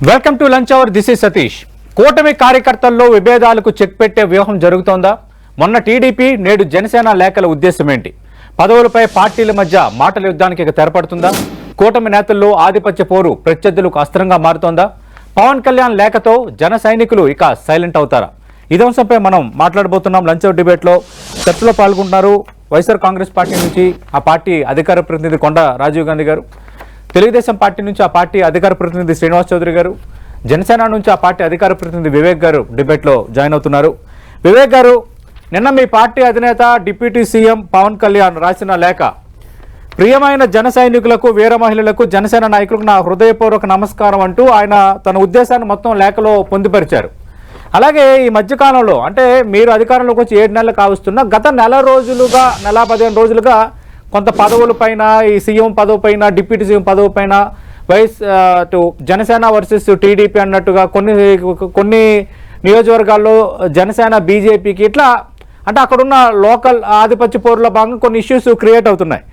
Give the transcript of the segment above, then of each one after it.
Welcome to lunch hour. This is Satish. కూటమి కార్యకర్తల్లో విభేదాలకు check పెట్టే వ్యూహం జరుగుతోందా? మొన్న టీడీపీ, నేడు జనసేన లేఖల ఉద్దేశం ఏంటి? పదవులపై పార్టీల మధ్య మాటల యుద్ధానికి ఇక తెరపడుతుందా? కూటమి నేతల్లో ఆధిపత్య పోరు ప్రత్యర్థులకు అస్త్రంగా మారుతోందా? పవన్ కళ్యాణ్ లేఖతో జన సైనికులు ఇక సైలెంట్ అవుతారా? ఇదే అంశంపై మనం మాట్లాడబోతున్నాం. లంచ్ అవర్ డిబేట్లో చర్చలో పాల్గొంటున్నారు వైఎస్ఆర్ కాంగ్రెస్ పార్టీ నుంచి ఆ పార్టీ అధికార ప్రతినిధి కొండ రాజీవ్ గాంధీ గారు, తెలుగుదేశం పార్టీ నుంచి ఆ పార్టీ అధికార ప్రతినిధి శ్రీనివాస్ చౌదరి గారు, జనసేన నుంచి ఆ పార్టీ అధికార ప్రతినిధి వివేక్ గారు డిబేట్లో జాయిన్ అవుతున్నారు. వివేక్ గారు, నిన్న మీ పార్టీ అధినేత డిప్యూటీ సీఎం పవన్ కళ్యాణ్ రాసిన లేఖ, ప్రియమైన జన సైనికులకు, వీర మహిళలకు, జనసేన నాయకులకు నా హృదయపూర్వక నమస్కారం అంటూ ఆయన తన ఉద్దేశాన్ని మొత్తం లేఖలో పొందుపరిచారు. అలాగే ఈ మధ్యకాలంలో, అంటే మీరు అధికారంలోకి వచ్చి 7 నెలలు కావస్తున్నా, గత నెల 15 రోజులుగా కొంత పదవుల పైన, ఈ సీఎం పదవి పైన, డిప్యూటీ సీఎం పదవి పైన జనసేన వర్సెస్ టీడీపీ అన్నట్టుగా కొన్ని నియోజకవర్గాల్లో జనసేన బీజేపీకి ఇట్లా, అంటే అక్కడున్న లోకల్ ఆధిపత్య పోరులో భాగంగా కొన్ని ఇష్యూస్ క్రియేట్ అవుతున్నాయి.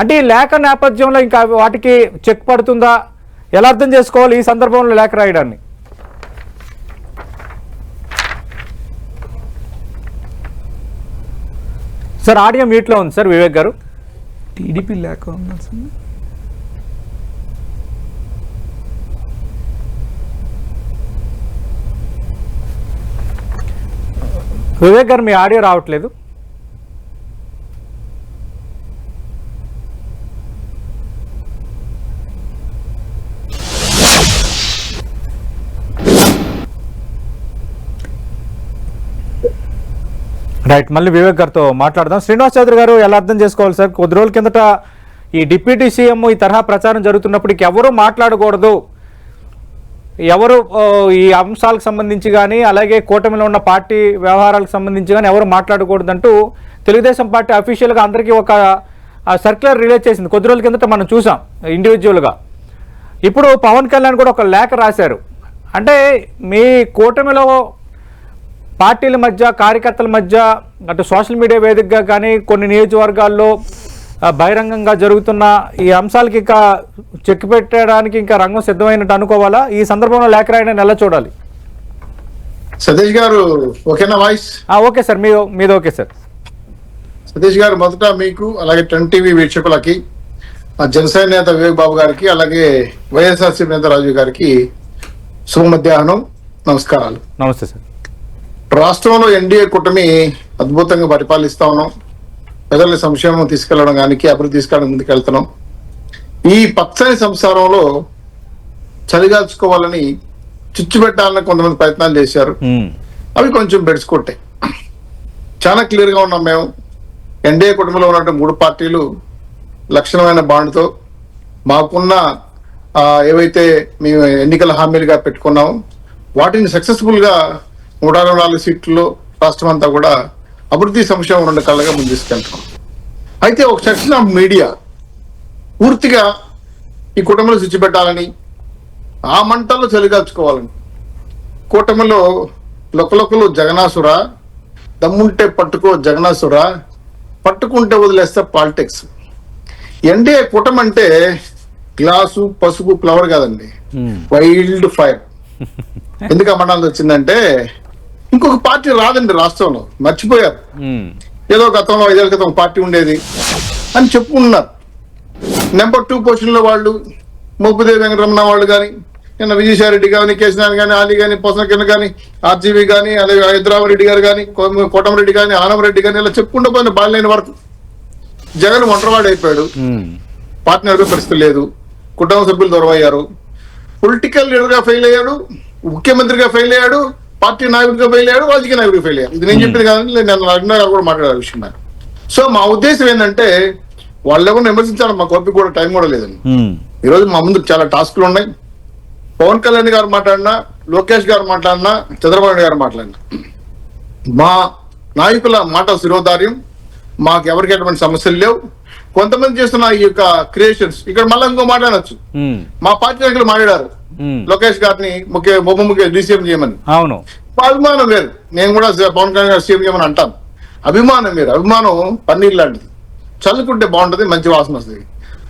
అంటే ఈ లేఖ నేపథ్యంలో ఇంకా వాటికి చెక్ పడుతుందా? ఎలా అర్థం చేసుకోవాలి ఈ సందర్భంలో లేఖ రాయడాన్ని? సార్, ఆడియో మ్యూట్లో ఉంది సార్. వివేక్ గారు, టీడీపీ లేఖ ఉందా సార్? వివేక్ గారు, మీ ఆడియో రావట్లేదు. రైట్, మళ్ళీ వివేక్ గారితో మాట్లాడదాం. శ్రీనివాస్ చౌదరి గారు, ఎలా అర్థం చేసుకోవాలి సార్? కొద్ది రోజుల కిందట ఈ డిప్యూటీ సీఎం ఈ తరహా ప్రచారం జరుగుతున్నప్పటికీ ఎవరు మాట్లాడకూడదు, ఎవరు ఈ అంశాలకు సంబంధించి కానీ, అలాగే కూటమిలో ఉన్న పార్టీ వ్యవహారాలకు సంబంధించి కానీ ఎవరు మాట్లాడకూడదు అంటూ తెలుగుదేశం పార్టీ అఫీషియల్గా అందరికీ ఒక సర్క్యులర్ రిలీజ్ చేసింది. కొద్ది రోజుల కిందట మనం చూసాం ఇండివిజువల్గా. ఇప్పుడు పవన్ కళ్యాణ్ కూడా ఒక లేఖ రాశారు. అంటే మీ కూటమిలో పార్టీల మధ్య, కార్యకర్తల మధ్య, అటు సోషల్ మీడియా వేదికగా కానీ కొన్ని నియోజకవర్గాల్లో బహిరంగంగా జరుగుతున్న ఈ అంశాలకి ఇంకా చెక్ పెట్టడానికి ఇంకా రంగం సిద్ధమైనట్టు అనుకోవాలా? ఈ సందర్భంలో లేఖ రాయడాన్ని ఎలా చూడాలి? సతీష్ గారు, ఓకేనా వాయిస్? ఓకే సార్, మీది ఓకే సార్. సతీష్ గారు, మొదట మీకు, అలాగే 10 టీవీ వీక్షకులకి, జనసేన నేత వివేక్ బాబు గారికి, అలాగే వైఎస్ఆర్సీపీ నేత రాజీవ్ గారికి శుభ మధ్యాహ్నం, నమస్కారాలు. నమస్తే సార్. రాష్ట్రంలో ఎన్డీఏ కూటమి అద్భుతంగా పరిపాలిస్తా ఉన్నాం. ప్రజల సంక్షేమం తీసుకెళ్లడం కానీ, అభివృద్ధి తీసుకెళ్ళడం ముందుకెళ్తున్నాం. ఈ పచ్చని సంసారంలో చలిగాల్చుకోవాలని, చిచ్చు పెట్టాలని కొంతమంది ప్రయత్నాలు చేశారు. అవి కొంచెం బెడుచుకుంటాయి. చాలా క్లియర్ గా ఉన్నాం మేము. ఎన్డీఏ కూటమిలో ఉన్నటువంటి 3 పార్టీలు లక్షణమైన బాండ్తో మాకున్న ఏవైతే మేము ఎన్నికల హామీలుగా పెట్టుకున్నామో వాటిని సక్సెస్ఫుల్ గా 124 సీట్లలో రాష్ట్రం అంతా కూడా అభివృద్ధి సంక్షేమం 2 కళ్ళగా ముందు తీసుకెళ్తాం. అయితే ఒక సెక్షన్ ఆఫ్ మీడియా పూర్తిగా ఈ కూటమిలో స్విచ్ పెట్టాలని, ఆ మంటల్లో చలిగాల్చుకోవాలని, కూటమిలో లొకలొకలు జగనాసుర, దమ్ముంటే పట్టుకో జగనాసుర, పట్టుకుంటే వదిలేస్తే పాలిటిక్స్. ఎన్డీఏ కూటమి అంటే గ్లాసు, పసుపు, ఫ్లవర్ కాదండి, వైల్డ్ ఫైర్. ఎందుకు అమ్మడాలు వచ్చిందంటే ఇంకొక పార్టీ రాదండి రాష్ట్రంలో, మర్చిపోయారు. ఏదో గతంలో 5 ఏళ్ల క్రితం పార్టీ ఉండేది అని చెప్పుకుంటున్నారు. నెంబర్ 2 పొజిషన్లో వాళ్ళు మోపుదేవి వెంకటరమణ వాళ్ళు కానీ, నిన్న విజయసాయి రెడ్డి కానీ, కేసీఆర్ కానీ, ఆలీ కానీ, పోసన కిరణ్ కానీ, ఆర్జీవి కానీ, అలాగే హైదరాబాద్ రెడ్డి గారు కానీ, కోటమిరెడ్డి కానీ, ఆనమరెడ్డి కానీ, ఇలా చెప్పుకుంటూ పోయిన బాలేని వరకు జగన్ ఒంటరివాడు అయిపోయాడు. పార్టీ నడిపే పరిస్థితి లేదు. కుటుంబ సభ్యులు దూరం అయ్యారు. పొలిటికల్ లీడర్ గా ఫెయిల్ అయ్యాడు, ముఖ్యమంత్రిగా ఫెయిల్ అయ్యాడు, పార్టీ నాయకుడిగా ఫెయిల్ అయ్యాడు, రాజకీయ నాయకుడిగా ఫెయిల్ అయ్యాడు. ఇది నేను చెప్పింది కాదని నేను అడిగినా గారు కూడా మాట్లాడే విషయం. సో మా ఉద్దేశం ఏంటంటే వాళ్ళు ఎవరిని విమర్శించాలి, మా ఓపిక కూడా టైం కూడా లేదండి. ఈరోజు మా ముందు చాలా టాస్క్లు ఉన్నాయి. పవన్ కళ్యాణ్ గారు మాట్లాడినా, లోకేష్ గారు మాట్లాడినా, చంద్రబాబు నాయుడు గారు మాట్లాడినా, మా నాయకుల మాట శిరోధార్యం, మాకు ఎవరికి ఎటువంటి సమస్యలు లేవు. కొంతమంది చేస్తున్న ఈ యొక్క క్రియేషన్స్, ఇక్కడ మళ్ళీ ఇంకో మాట్లాడచ్చు. మా పార్టీ నాయకులు మాట్లాడారు లోకేష్ గారిని ఉప ముఖ్య డీసీఎం చేయమని. అవును, అభిమానం వేరు. నేను కూడా పవన్ కళ్యాణ్ గారు సీఎం చేయమని అంటాను. అభిమానం వేరు. అభిమానం పన్నీర్ లాంటిది, చల్లుకుంటే బాగుంటది, మంచి వాసన వస్తుంది.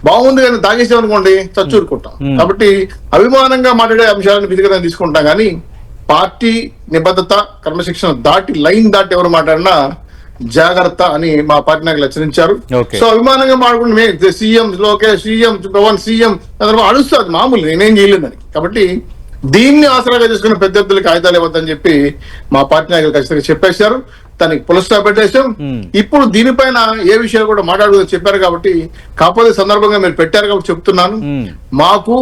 బాగుంది కానీ తాగేసామనుకోండి చచ్చూరుకుంటాం. కాబట్టి అభిమానంగా మాట్లాడే అంశాలను విధిగా తీసుకుంటాం కానీ పార్టీ నిబద్ధత క్రమశిక్షణ దాటి లైన్ దాటి ఎవరు మాట్లాడినా జాగ్రత్త అని మా పార్టీ నాయకులు హెచ్చరించారు. సో అభిమానంగా మాట్లాడుకుంటే CM Lokesh, CM Pavan, CM అడుస్తుంది మామూలు, నేనేం చేయలేదని. కాబట్టి దీన్ని ఆసరాగా చేసుకున్న ప్రత్యర్థులకు ఆయుధాలు ఇవ్వద్దని చెప్పి మా పార్టీ నాయకులు ఖచ్చితంగా చెప్పేశారు. దానికి పులస్టాప్ పెట్టేశాం. ఇప్పుడు దీనిపైన ఏ విషయాలు కూడా మాట్లాడుతుందో చెప్పారు కాబట్టి, కాకపోతే సందర్భంగా మీరు పెట్టారు కాబట్టి చెప్తున్నాను, మాకు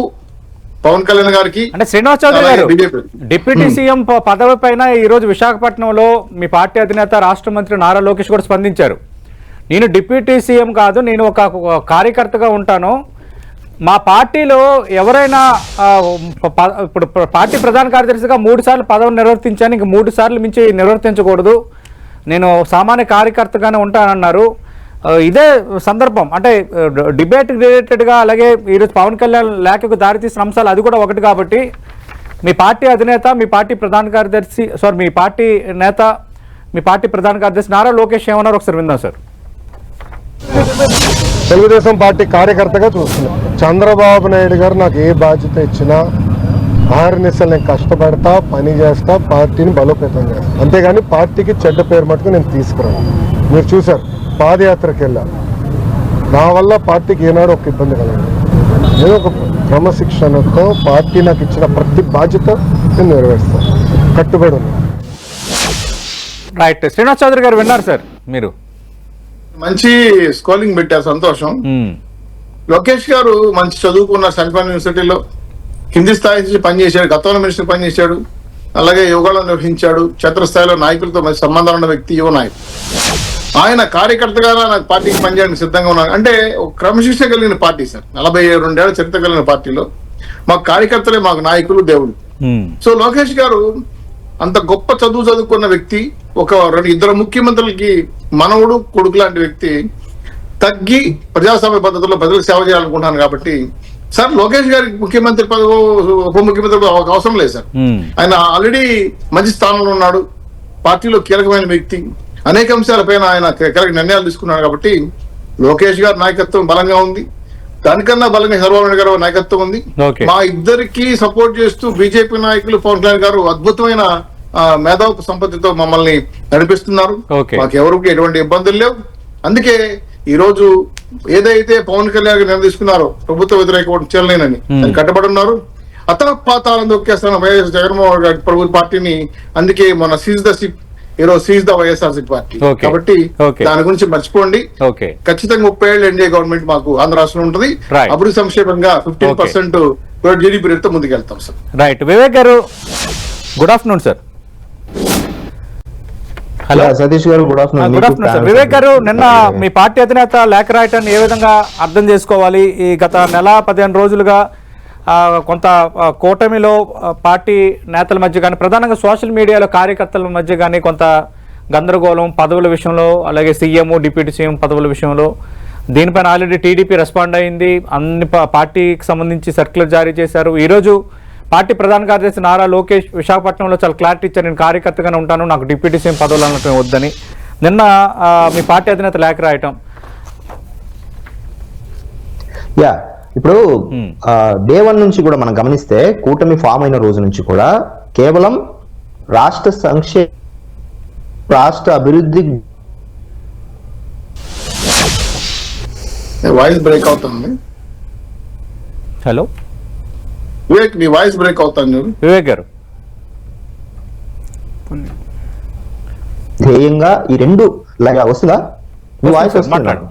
పవన్ కళ్యాణ్ గారికి అంటే శ్రీనివాస్ చౌదరి గారు డిప్యూటీ సీఎం పదవి పైన ఈ రోజు విశాఖపట్నంలో మీ పార్టీ అధినేత రాష్ట్ర మంత్రి నారా లోకేష్ కూడా స్పందించారు. నేను డిప్యూటీ సీఎం కాదు, నేను ఒక కార్యకర్తగా ఉంటాను. మా పార్టీలో ఎవరైనా ఇప్పుడు పార్టీ ప్రధాన కార్యదర్శిగా 3 సార్లు పదవిని నిర్వర్తించాను, ఇంక 3 సార్లు మించి నిర్వర్తించకూడదు, నేను సామాన్య కార్యకర్తగానే ఉంటానన్నారు. ఇదే సందర్భం అంటే డిబేట్ రిలేటెడ్గా, అలాగే ఈరోజు పవన్ కళ్యాణ్ లేఖకు దారితీసిన అంశాలు అది కూడా ఒకటి. కాబట్టి మీ పార్టీ అధినేత, మీ పార్టీ ప్రధాన కార్యదర్శి, మీ పార్టీ నేత, మీ పార్టీ ప్రధాన కార్యదర్శి నారా లోకేష్ ఏమన్నారు ఒకసారి విందాం సార్. తెలుగుదేశం పార్టీ కార్యకర్తగా చూస్తున్నాం. చంద్రబాబు నాయుడు గారు నాకు ఏ బాధ్యత ఇచ్చినా ఆర్నిసలు నేను కష్టపడతా, పని చేస్తా, పార్టీని బలోపేతం చేస్తా, అంతేగాని పార్టీకి చెడ్డ పేరు మటుకు నేను తీసుకురాను. మీరు చూశారు, పాదయాత్రకి వెళ్ళా, నా వల్ల పార్టీకి ఏనాడు ఒక ఇబ్బంది కలగదు. నేను ఒక క్రమశిక్షణతో పార్టీ నాకు ఇచ్చిన ప్రతి బాధ్యత నేను నెరవేరుస్తాను, కట్టుబడి ఉన్నాను. రైట్, శ్రీనివాస్ చౌదరి గారు విన్నారు సార్. మీరు మంచి స్కోరింగ్ పెట్టారు, సంతోషం. లోకేష్ గారు మంచి చదువుకున్న సెంట్రల్ యూనివర్సిటీలో కింది స్థాయి నుంచి పనిచేశాడు, గతంలో మినిస్టర్ పనిచేశాడు, అలాగే యోగాలో నిర్వహించాడు, క్షేత్రస్థాయిలో నాయకులతో మంచి సంబంధాలు ఉన్న వ్యక్తి, యువ నాయకుడు. ఆయన కార్యకర్తగా నాకు పార్టీకి పనిచేయడానికి సిద్ధంగా ఉన్నాను. అంటే ఒక క్రమశిక్షణ కలిగిన పార్టీ సార్, 42 ఏళ్ల చరిత్ర కలిగిన పార్టీలో మాకు కార్యకర్తలే మాకు నాయకులు, దేవుడు. సో లోకేష్ గారు అంత గొప్ప చదువుకున్న వ్యక్తి, ఒక 2 ముఖ్యమంత్రులకి మనవుడు, కొడుకు లాంటి వ్యక్తి, తగ్గి ప్రజాస్వామ్య పద్ధతిలో ప్రజలకు సేవ చేయాలనుకుంటున్నాను. కాబట్టి సార్ లోకేష్ గారికి ముఖ్యమంత్రి పదవి, ఉప ముఖ్యమంత్రి పదవి అవసరం లేదు సార్. ఆయన ఆల్రెడీ మంచి స్థానంలో ఉన్నాడు, పార్టీలో కీలకమైన వ్యక్తి, అనేక అంశాలపైన ఆయన కీలక నిర్ణయాలు తీసుకున్నాడు. కాబట్టి లోకేష్ గారి నాయకత్వం బలంగా ఉంది, దానికన్నా బలంగా చంద్రబాబు నాయుడు గారు నాయకత్వం ఉంది. మా ఇద్దరికి సపోర్ట్ చేస్తూ బీజేపీ నాయకులు పవన్ కళ్యాణ్ గారు అద్భుతమైన మేధావు సంపత్తితో మమ్మల్ని నడిపిస్తున్నారు. మాకెవరికి ఎటువంటి ఇబ్బందులు లేవు. అందుకే ఈ రోజు ఏదైతే పవన్ కళ్యాణ్ గారు తీసుకున్నారో ప్రభుత్వ వ్యతిరేక ఓటు చేయలేనని కట్టబడి ఉన్నారు. అతను పాతాలను దొక్కేస్తున్న వైఎస్ జగన్మోహన్ రెడ్డి ప్రభుత్వ పార్టీని. అందుకే మన సీజ్ ద షిప్, ఈరోజు సీజ్ ద వైఎస్ఆర్సీపీ పార్టీ. కాబట్టి దాని గురించి మర్చిపోండి. ఖచ్చితంగా 30 ఏళ్ళు ఎన్డీఏ గవర్నమెంట్ మాకు ఆంధ్ర రాష్ట్రంలో ఉంటుంది. అభివృద్ధి సంక్షేమంగా 15% జీడీపీ రేటుతో ముందుకెళ్తాం సార్. రైట్, వివేక్ గారు good afternoon sir. Hello Satish గారు, good afternoon. Good afternoon sir. Vivek గారు, నిన్న మీ పార్టీ అధినేత లేఖ రాయటాన్ని ఏ విధంగా అర్థం చేసుకోవాలి? ఈ గత నెల 15 రోజులుగా కొంత కూటమిలో పార్టీ నేతల మధ్య కానీ, ప్రధానంగా సోషల్ మీడియాలో కార్యకర్తల మధ్య కానీ కొంత గందరగోళం, పదవుల విషయంలో, అలాగే సీఎం, డిప్యూటీ సీఎం పదవుల విషయంలో. దీనిపైన ఆల్రెడీ టీడీపీ రెస్పాండ్ అయింది, అన్ని పార్టీకి సంబంధించి సర్క్యులర్ జారీ చేశారు. ఈరోజు పార్టీ ప్రధాన కార్యదర్శి నారా లోకేష్ విశాఖపట్నంలో చాలా క్లారిటీ ఇచ్చారు, నేను కార్యకర్తగానే ఉంటాను, నాకు డిప్యూటీ సీఎం పదవులు అన్నట్టు వద్దని. నిన్న మీ పార్టీ అధినేత లేఖ రాయటం. ఇప్పుడు డే 1 నుంచి కూడా మనం గమనిస్తే, కూటమి ఫామ్ అయిన రోజు నుంచి కూడా కేవలం రాష్ట్ర సంక్షేమ, రాష్ట్ర అభివృద్ధి. వాయిస్ బ్రేక్ అవుతుంది. హలో వివేక్, నీ వాయిస్ బ్రేక్ అవుతాను. వివేక్ గారు, ధ్యేయంగా ఈ రెండు వస్తుందా? మీ వాయిస్ వస్తున్నాడు.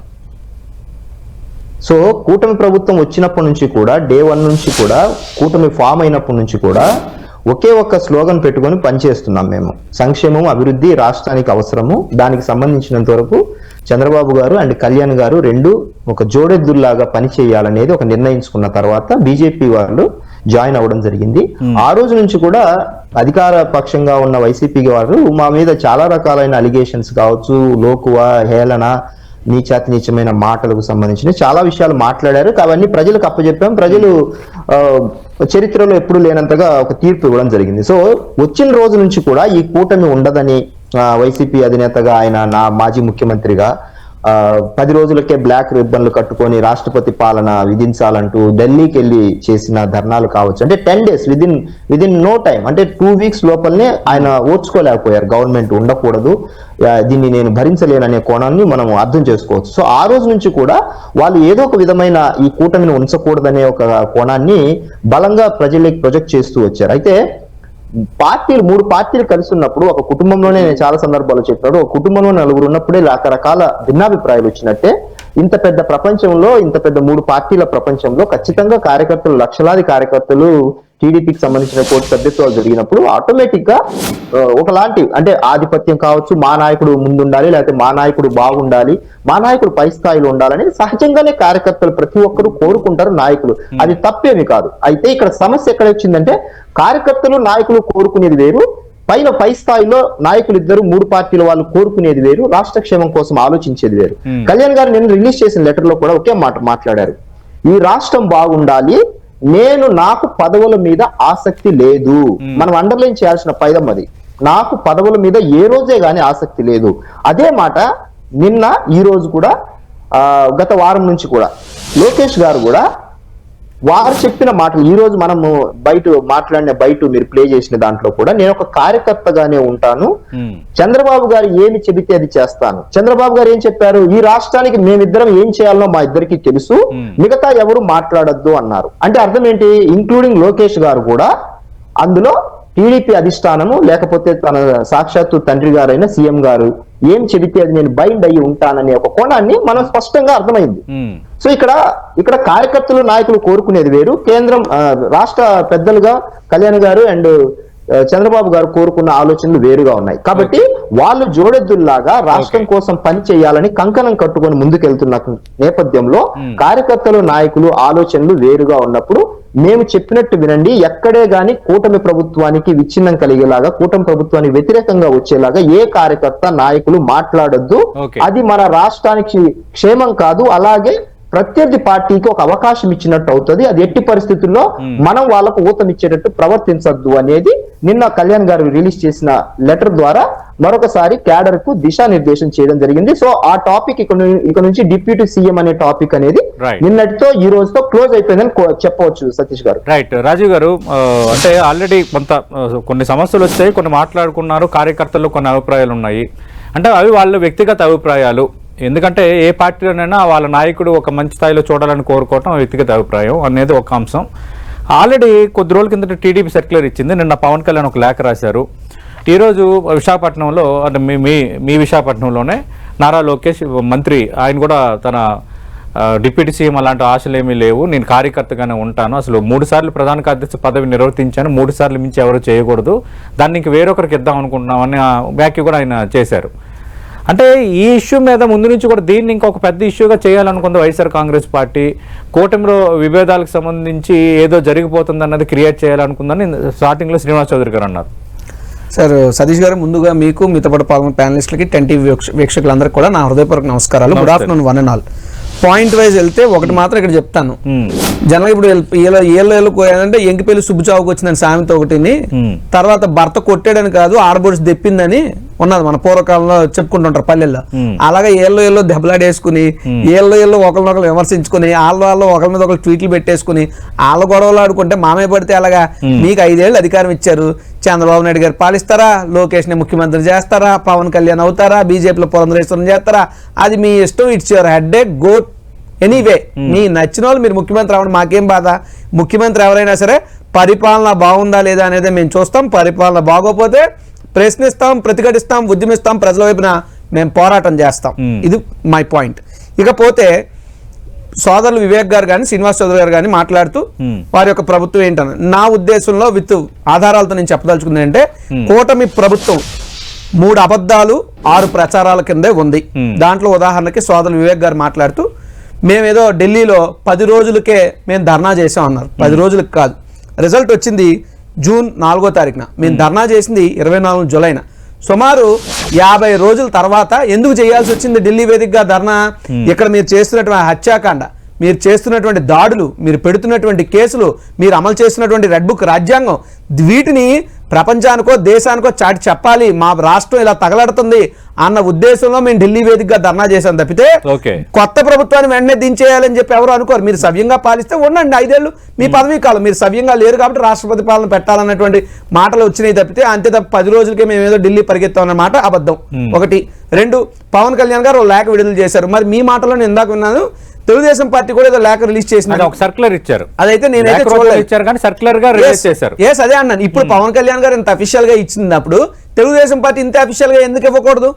సో కూటమి ప్రభుత్వం వచ్చినప్పటి నుంచి కూడా, డే 1 నుంచి కూడా, కూటమి ఫామ్ అయినప్పటి నుంచి కూడా ఒకే ఒక్క స్లోగన్ పెట్టుకొని పనిచేస్తున్నాం మేము. సంక్షేమం, అభివృద్ధి రాష్ట్రానికి అవసరము. దానికి సంబంధించినంత వరకు చంద్రబాబు గారు అండ్ కళ్యాణ్ గారు రెండు ఒక జోడెద్దుల్లాగా పని చేయాలనేది ఒక నిర్ణయించుకున్న తర్వాత బీజేపీ వాళ్ళు జాయిన్ అవ్వడం జరిగింది. ఆ రోజు నుంచి కూడా అధికార పక్షంగా ఉన్న వైసీపీ వారు మా మీద చాలా రకాలైన అలిగేషన్స్ కావచ్చు, లోకువ, హేళన, నీచాతి నీచమైన మాటలకు సంబంధించిన చాలా విషయాలు మాట్లాడారు. అవన్నీ ప్రజలకు అప్పచెప్పాం. ప్రజలు చరిత్రలో ఎప్పుడు లేనంతగా ఒక తీర్పు ఇవ్వడం జరిగింది. సో వచ్చిన రోజు నుంచి కూడా ఈ కూటమి ఉండదని వైసీపీ అధినేతగా ఆయన, నా మాజీ ముఖ్యమంత్రిగా 10 రోజులకే బ్లాక్ రిబ్బన్లు కట్టుకొని రాష్ట్రపతి పాలన విధించాలంటూ ఢిల్లీకి వెళ్ళి చేసిన ధర్నాలు కావచ్చు. అంటే 10 days విదిన్ నో టైం, అంటే 2 weeks లోపలనే ఆయన ఓర్చుకోలేకపోయారు. గవర్నమెంట్ ఉండకూడదు, దీన్ని నేను భరించలేననే కోణాన్ని మనం అర్థం చేసుకోవచ్చు. సో ఆ రోజు నుంచి కూడా వాళ్ళు ఏదో ఒక విధమైన ఈ కూటమిని ఉంచకూడదనే ఒక కోణాన్ని బలంగా ప్రజలకు ప్రొజెక్ట్ చేస్తూ వచ్చారు. అయితే పార్టీలు 3 పార్టీలు కలిసి ఉన్నప్పుడు, ఒక కుటుంబంలోనే నేను చాలా సందర్భాలు చెప్పాడు, ఒక కుటుంబంలో 4 ఉన్నప్పుడే రకరకాల భిన్నాభిప్రాయాలు వచ్చినట్టే ఇంత పెద్ద ప్రపంచంలో, ఇంత పెద్ద 3 పార్టీల ప్రపంచంలో ఖచ్చితంగా కార్యకర్తలు, లక్షలాది కార్యకర్తలు టీడీపీకి సంబంధించిన కోర్టు సభ్యత్వాలు జరిగినప్పుడు ఆటోమేటిక్ గా ఒకలాంటి అంటే ఆధిపత్యం కావచ్చు, మా నాయకుడు ముందుండాలి, లేకపోతే మా నాయకుడు బాగుండాలి, మా నాయకుడు పై స్థాయిలో ఉండాలని సహజంగానే కార్యకర్తలు ప్రతి ఒక్కరు కోరుకుంటారు, నాయకులు. అది తప్పేమి కాదు. అయితే ఇక్కడ సమస్య ఎక్కడ వచ్చిందంటే, కార్యకర్తలు నాయకులు కోరుకునేది వేరు, పై స్థాయిలో నాయకులు ఇద్దరు 3 పార్టీల వాళ్ళు కోరుకునేది వేరు, రాష్ట్ర క్షేమం కోసం ఆలోచించేది వేరు. కళ్యాణ్ గారు నిన్న రిలీజ్ చేసిన లెటర్ లో కూడా ఒకే మాట మాట్లాడారు, ఈ రాష్ట్రం బాగుండాలి, నాకు పదవుల మీద ఆసక్తి లేదు. మనం అండర్లైన్ చేయాల్సిన పైదం అది. నాకు పదవుల మీద ఏ రోజే గానీ ఆసక్తి లేదు. అదే మాట నిన్న ఈ రోజు కూడా గత వారం నుంచి కూడా లోకేష్ గారు కూడా వారు చెప్పిన మాటలు, ఈ రోజు మనము బయట మీరు ప్లే చేసిన దాంట్లో కూడా, నేను ఒక కార్యకర్తగానే ఉంటాను, చంద్రబాబు గారు ఏమి చెబితే అది చేస్తాను. చంద్రబాబు గారు ఏం చెప్పారు, ఈ రాష్ట్రానికి మేమిద్దరం ఏం చేయాలో మా ఇద్దరికి తెలుసు, మిగతా ఎవరు మాట్లాడొద్దు అన్నారు. అంటే అర్థం ఏంటి, ఇంక్లూడింగ్ లోకేష్ గారు కూడా అందులో టీడీపీ అధిష్టానము, లేకపోతే తన సాక్షాత్తు తండ్రి గారైన సీఎం గారు ఏం చెబితే అది నేను బైండ్ అయ్యి ఉంటాననే ఒక కోణాన్ని మనం స్పష్టంగా అర్థమైంది. సో ఇక్కడ కార్యకర్తలు, నాయకులు కోరుకునేది వేరు, కేంద్రం రాష్ట్ర పెద్దలుగా కళ్యాణ్ గారు అండ్ చంద్రబాబు గారు కోరుకున్న ఆలోచనలు వేరుగా ఉన్నాయి. కాబట్టి వాళ్ళు జోడెద్దుల్లాగా రాష్ట్రం కోసం పని చేయాలని కంకణం కట్టుకొని ముందుకెళ్తున్న నేపథ్యంలో కార్యకర్తలు, నాయకులు ఆలోచనలు వేరుగా ఉన్నప్పుడు మేము చెప్పినట్టు వినండి, ఎక్కడే గాని కూటమి ప్రభుత్వానికి విచ్ఛిన్నం కలిగేలాగా, కూటమి ప్రభుత్వానికి వ్యతిరేకంగా వచ్చేలాగా ఏ కార్యకర్త, నాయకులు మాట్లాడొద్దు. అది మన రాష్ట్రానికి క్షేమం కాదు, అలాగే ప్రత్యర్థి పార్టీకి ఒక అవకాశం ఇచ్చినట్టు అవుతుంది. అది ఎట్టి పరిస్థితుల్లో మనం వాళ్ళకు ఊతమిచ్చేటట్టు ప్రవర్తించద్దు అనేది నిన్న కళ్యాణ్ గారు రిలీజ్ చేసిన లెటర్ ద్వారా మరొకసారి క్యాడర్ కు దిశానిర్దేశం చేయడం జరిగింది. సో ఆ టాపిక్ ఇక నుంచి డిప్యూటీ సీఎం అనే టాపిక్ అనేది నిన్నటితో ఈ రోజుతో క్లోజ్ అయిపోయిందని చెప్పవచ్చు. సతీష్ గారు. రైట్. రాజీవ్ గారు, అంటే ఆల్రెడీ కొన్ని సమస్యలు వచ్చాయి, కొన్ని మాట్లాడుకున్నారు, కార్యకర్తల్లో కొన్ని అభిప్రాయాలు ఉన్నాయి. అంటే అవి వాళ్ళ వ్యక్తిగత అభిప్రాయాలు. ఎందుకంటే ఏ పార్టీలోనైనా వాళ్ళ నాయకుడు ఒక మంచి స్థాయిలో చూడాలని కోరుకోవటం వ్యక్తిగత అభిప్రాయం అనేది ఒక అంశం. ఆల్రెడీ కొద్ది రోజుల కిందట టీడీపీ సర్క్యులర్ ఇచ్చింది. నిన్న పవన్ కళ్యాణ్ ఒక లేఖ రాశారు. ఈరోజు విశాఖపట్నంలో, అంటే మీ విశాఖపట్నంలోనే నారా లోకేష్ మంత్రి, ఆయన కూడా తన డిప్యూటీ సీఎం అలాంటి ఆశలు ఏమీ లేవు, నేను కార్యకర్తగానే ఉంటాను, అసలు 3 సార్లు ప్రధాన కార్యదర్శి పదవి నిర్వర్తించాను, 3 సార్లు మించి ఎవరు చేయకూడదు, దాన్ని ఇంక వేరొకరికి ఇద్దాం అనుకుంటున్నామని వ్యాఖ్య కూడా ఆయన చేశారు. అంటే ఈ ఇష్యూ మీద ముందు నుంచి కూడా దీన్ని ఇంకొక పెద్ద ఇష్యూగా చేయాలనుకుంది వైఎస్ఆర్ కాంగ్రెస్ పార్టీ. కూటమిలో విభేదాలకు సంబంధించి ఏదో జరిగిపోతుంది అన్నది క్రియేట్ చేయాలనుకుందని స్టార్టింగ్లో శ్రీనివాస్ చౌదరి గారు అన్నారు. సార్ సతీష్ గారు, ముందుగా మీకు, మీతో పాటు పాల్గొన్న ప్యానలిస్టులకి, 10 TV వీక్షకులందరికీ కూడా నా హృదయపూర్వక నమస్కారాలు. Good afternoon one and all. Point wise వెళ్తే ఒకటి మాత్రం ఇక్కడ చెప్తాను. జనరల్ ఇప్పుడు ఏళ్ళంటే ఎంకిపల్లి సుబ్బుచావుకు వచ్చిందని సామెత ఒకటిని, తర్వాత భర్త కొట్టాడని కాదు ఆడబొడిసి దెప్పిందని ఉన్నది మన పూర్వకాలంలో చెప్పుకుంటుంటారు పల్లెల్లో. అలాగే ఏళ్ళో దెబ్బలాడేసుకుని, ఏళ్ళో ఒకరినొకరు విమర్శించుకుని, వాళ్ళు ఒకరి మీద ఒకరు ట్వీట్లు పెట్టేసుకుని, వాళ్ళ గొడవలు ఆడుకుంటే మామే పడితే అలాగా. మీకు 5 ఏళ్ళు అధికారం ఇచ్చారు, చంద్రబాబు నాయుడు గారు పాలిస్తారా, లోకేష్ ని ముఖ్యమంత్రి చేస్తారా, పవన్ కళ్యాణ్ అవుతారా, బీజేపీలో పురంధరేశ్వరం చేస్తారా, అది మీ ఇష్టం. It's your head, go anyway. మీ నచ్చిన వాళ్ళు మీరు ముఖ్యమంత్రి అవ్వండి, మాకేం బాధ. ముఖ్యమంత్రి ఎవరైనా సరే పరిపాలన బాగుందా లేదా అనేది మేము చూస్తాం. పరిపాలన బాగోపోతే ప్రశ్నిస్తాం, ప్రతిఘటిస్తాం, ఉద్యమిస్తాం, ప్రజల వైపున మేము పోరాటం చేస్తాం. ఇది మై పాయింట్. ఇకపోతే సోదరులు వివేక్ గారు కానీ శ్రీనివాస్ చౌదరి గారు కానీ మాట్లాడుతూ వారి యొక్క ప్రభుత్వం ఏంటని, నా ఉద్దేశంలో విత్ ఆధారాలతో నేను చెప్పదలుచుకుంది అంటే, కూటమి ప్రభుత్వం 3 అబద్ధాలు 6 ప్రచారాల కిందే ఉంది. దాంట్లో ఉదాహరణకి సోదరులు వివేక్ గారు మాట్లాడుతూ, మేమేదో ఢిల్లీలో 10 రోజులకే మేము ధర్నా చేసాం అన్నారు. 10 రోజులకు కాదు, రిజల్ట్ వచ్చింది జూన్ 4వ తారీఖున. మేము ధర్నా చేసింది 24 జూలైన. సుమారు 50 రోజుల తర్వాత ఎందుకు చేయాల్సి వచ్చింది ఢిల్లీ వేదికగా ధర్నా? ఇక్కడ మీరు చేస్తున్నటువంటి హత్యాకాండ, మీరు చేస్తున్నటువంటి దాడులు, మీరు పెడుతున్నటువంటి కేసులు, మీరు అమలు చేస్తున్నటువంటి రెడ్ బుక్ రాజ్యాంగం, వీటిని ప్రపంచానికో దేశానికో చాటి చెప్పాలి. మా రాష్ట్రం ఇలా తగలడుతుంది అన్న ఉద్దేశంలో మేము ఢిల్లీ వేదికగా ధర్నా చేశాం తప్పితే కొత్త ప్రభుత్వాన్ని వెంటనే దించేయాలని చెప్పి ఎవరు అనుకోరు. మీరు సవ్యంగా పాలిస్తే ఉండండి 5 ఏళ్ళు మీ పదవీ కాలం. మీరు సవ్యంగా లేరు కాబట్టి రాష్ట్రపతి పాలన పెట్టాలన్నటువంటి మాటలు వచ్చినాయి తప్పితే అంతే తప్ప 10 రోజులకే మేము ఏదో ఢిల్లీ పరిగెత్తామన్న మాట అబద్ధం. 1. 2, పవన్ కళ్యాణ్ గారు లేఖ విడుదల చేశారు. మరి మీ మాటలో నేను ఇందాక విన్నాను తెలుగుదేశం పార్టీ కూడా ఏదో లేఖ రిలీజ్ చేసింది, ఒక సర్క్యులర్ ఇచ్చారు. అదైతే నేనైతే ఇచ్చారు కానీ సర్క్యులర్ గా రిలీజ్ చేశారు. అదే అన్నాను. ఇప్పుడు పవన్ కళ్యాణ్ గారు ఇంత అఫీషియల్ గా ఇచ్చినప్పుడు తెలుగుదేశం పార్టీ ఇంత అఫీషియల్ గా ఎందుకు ఇవ్వకూడదు?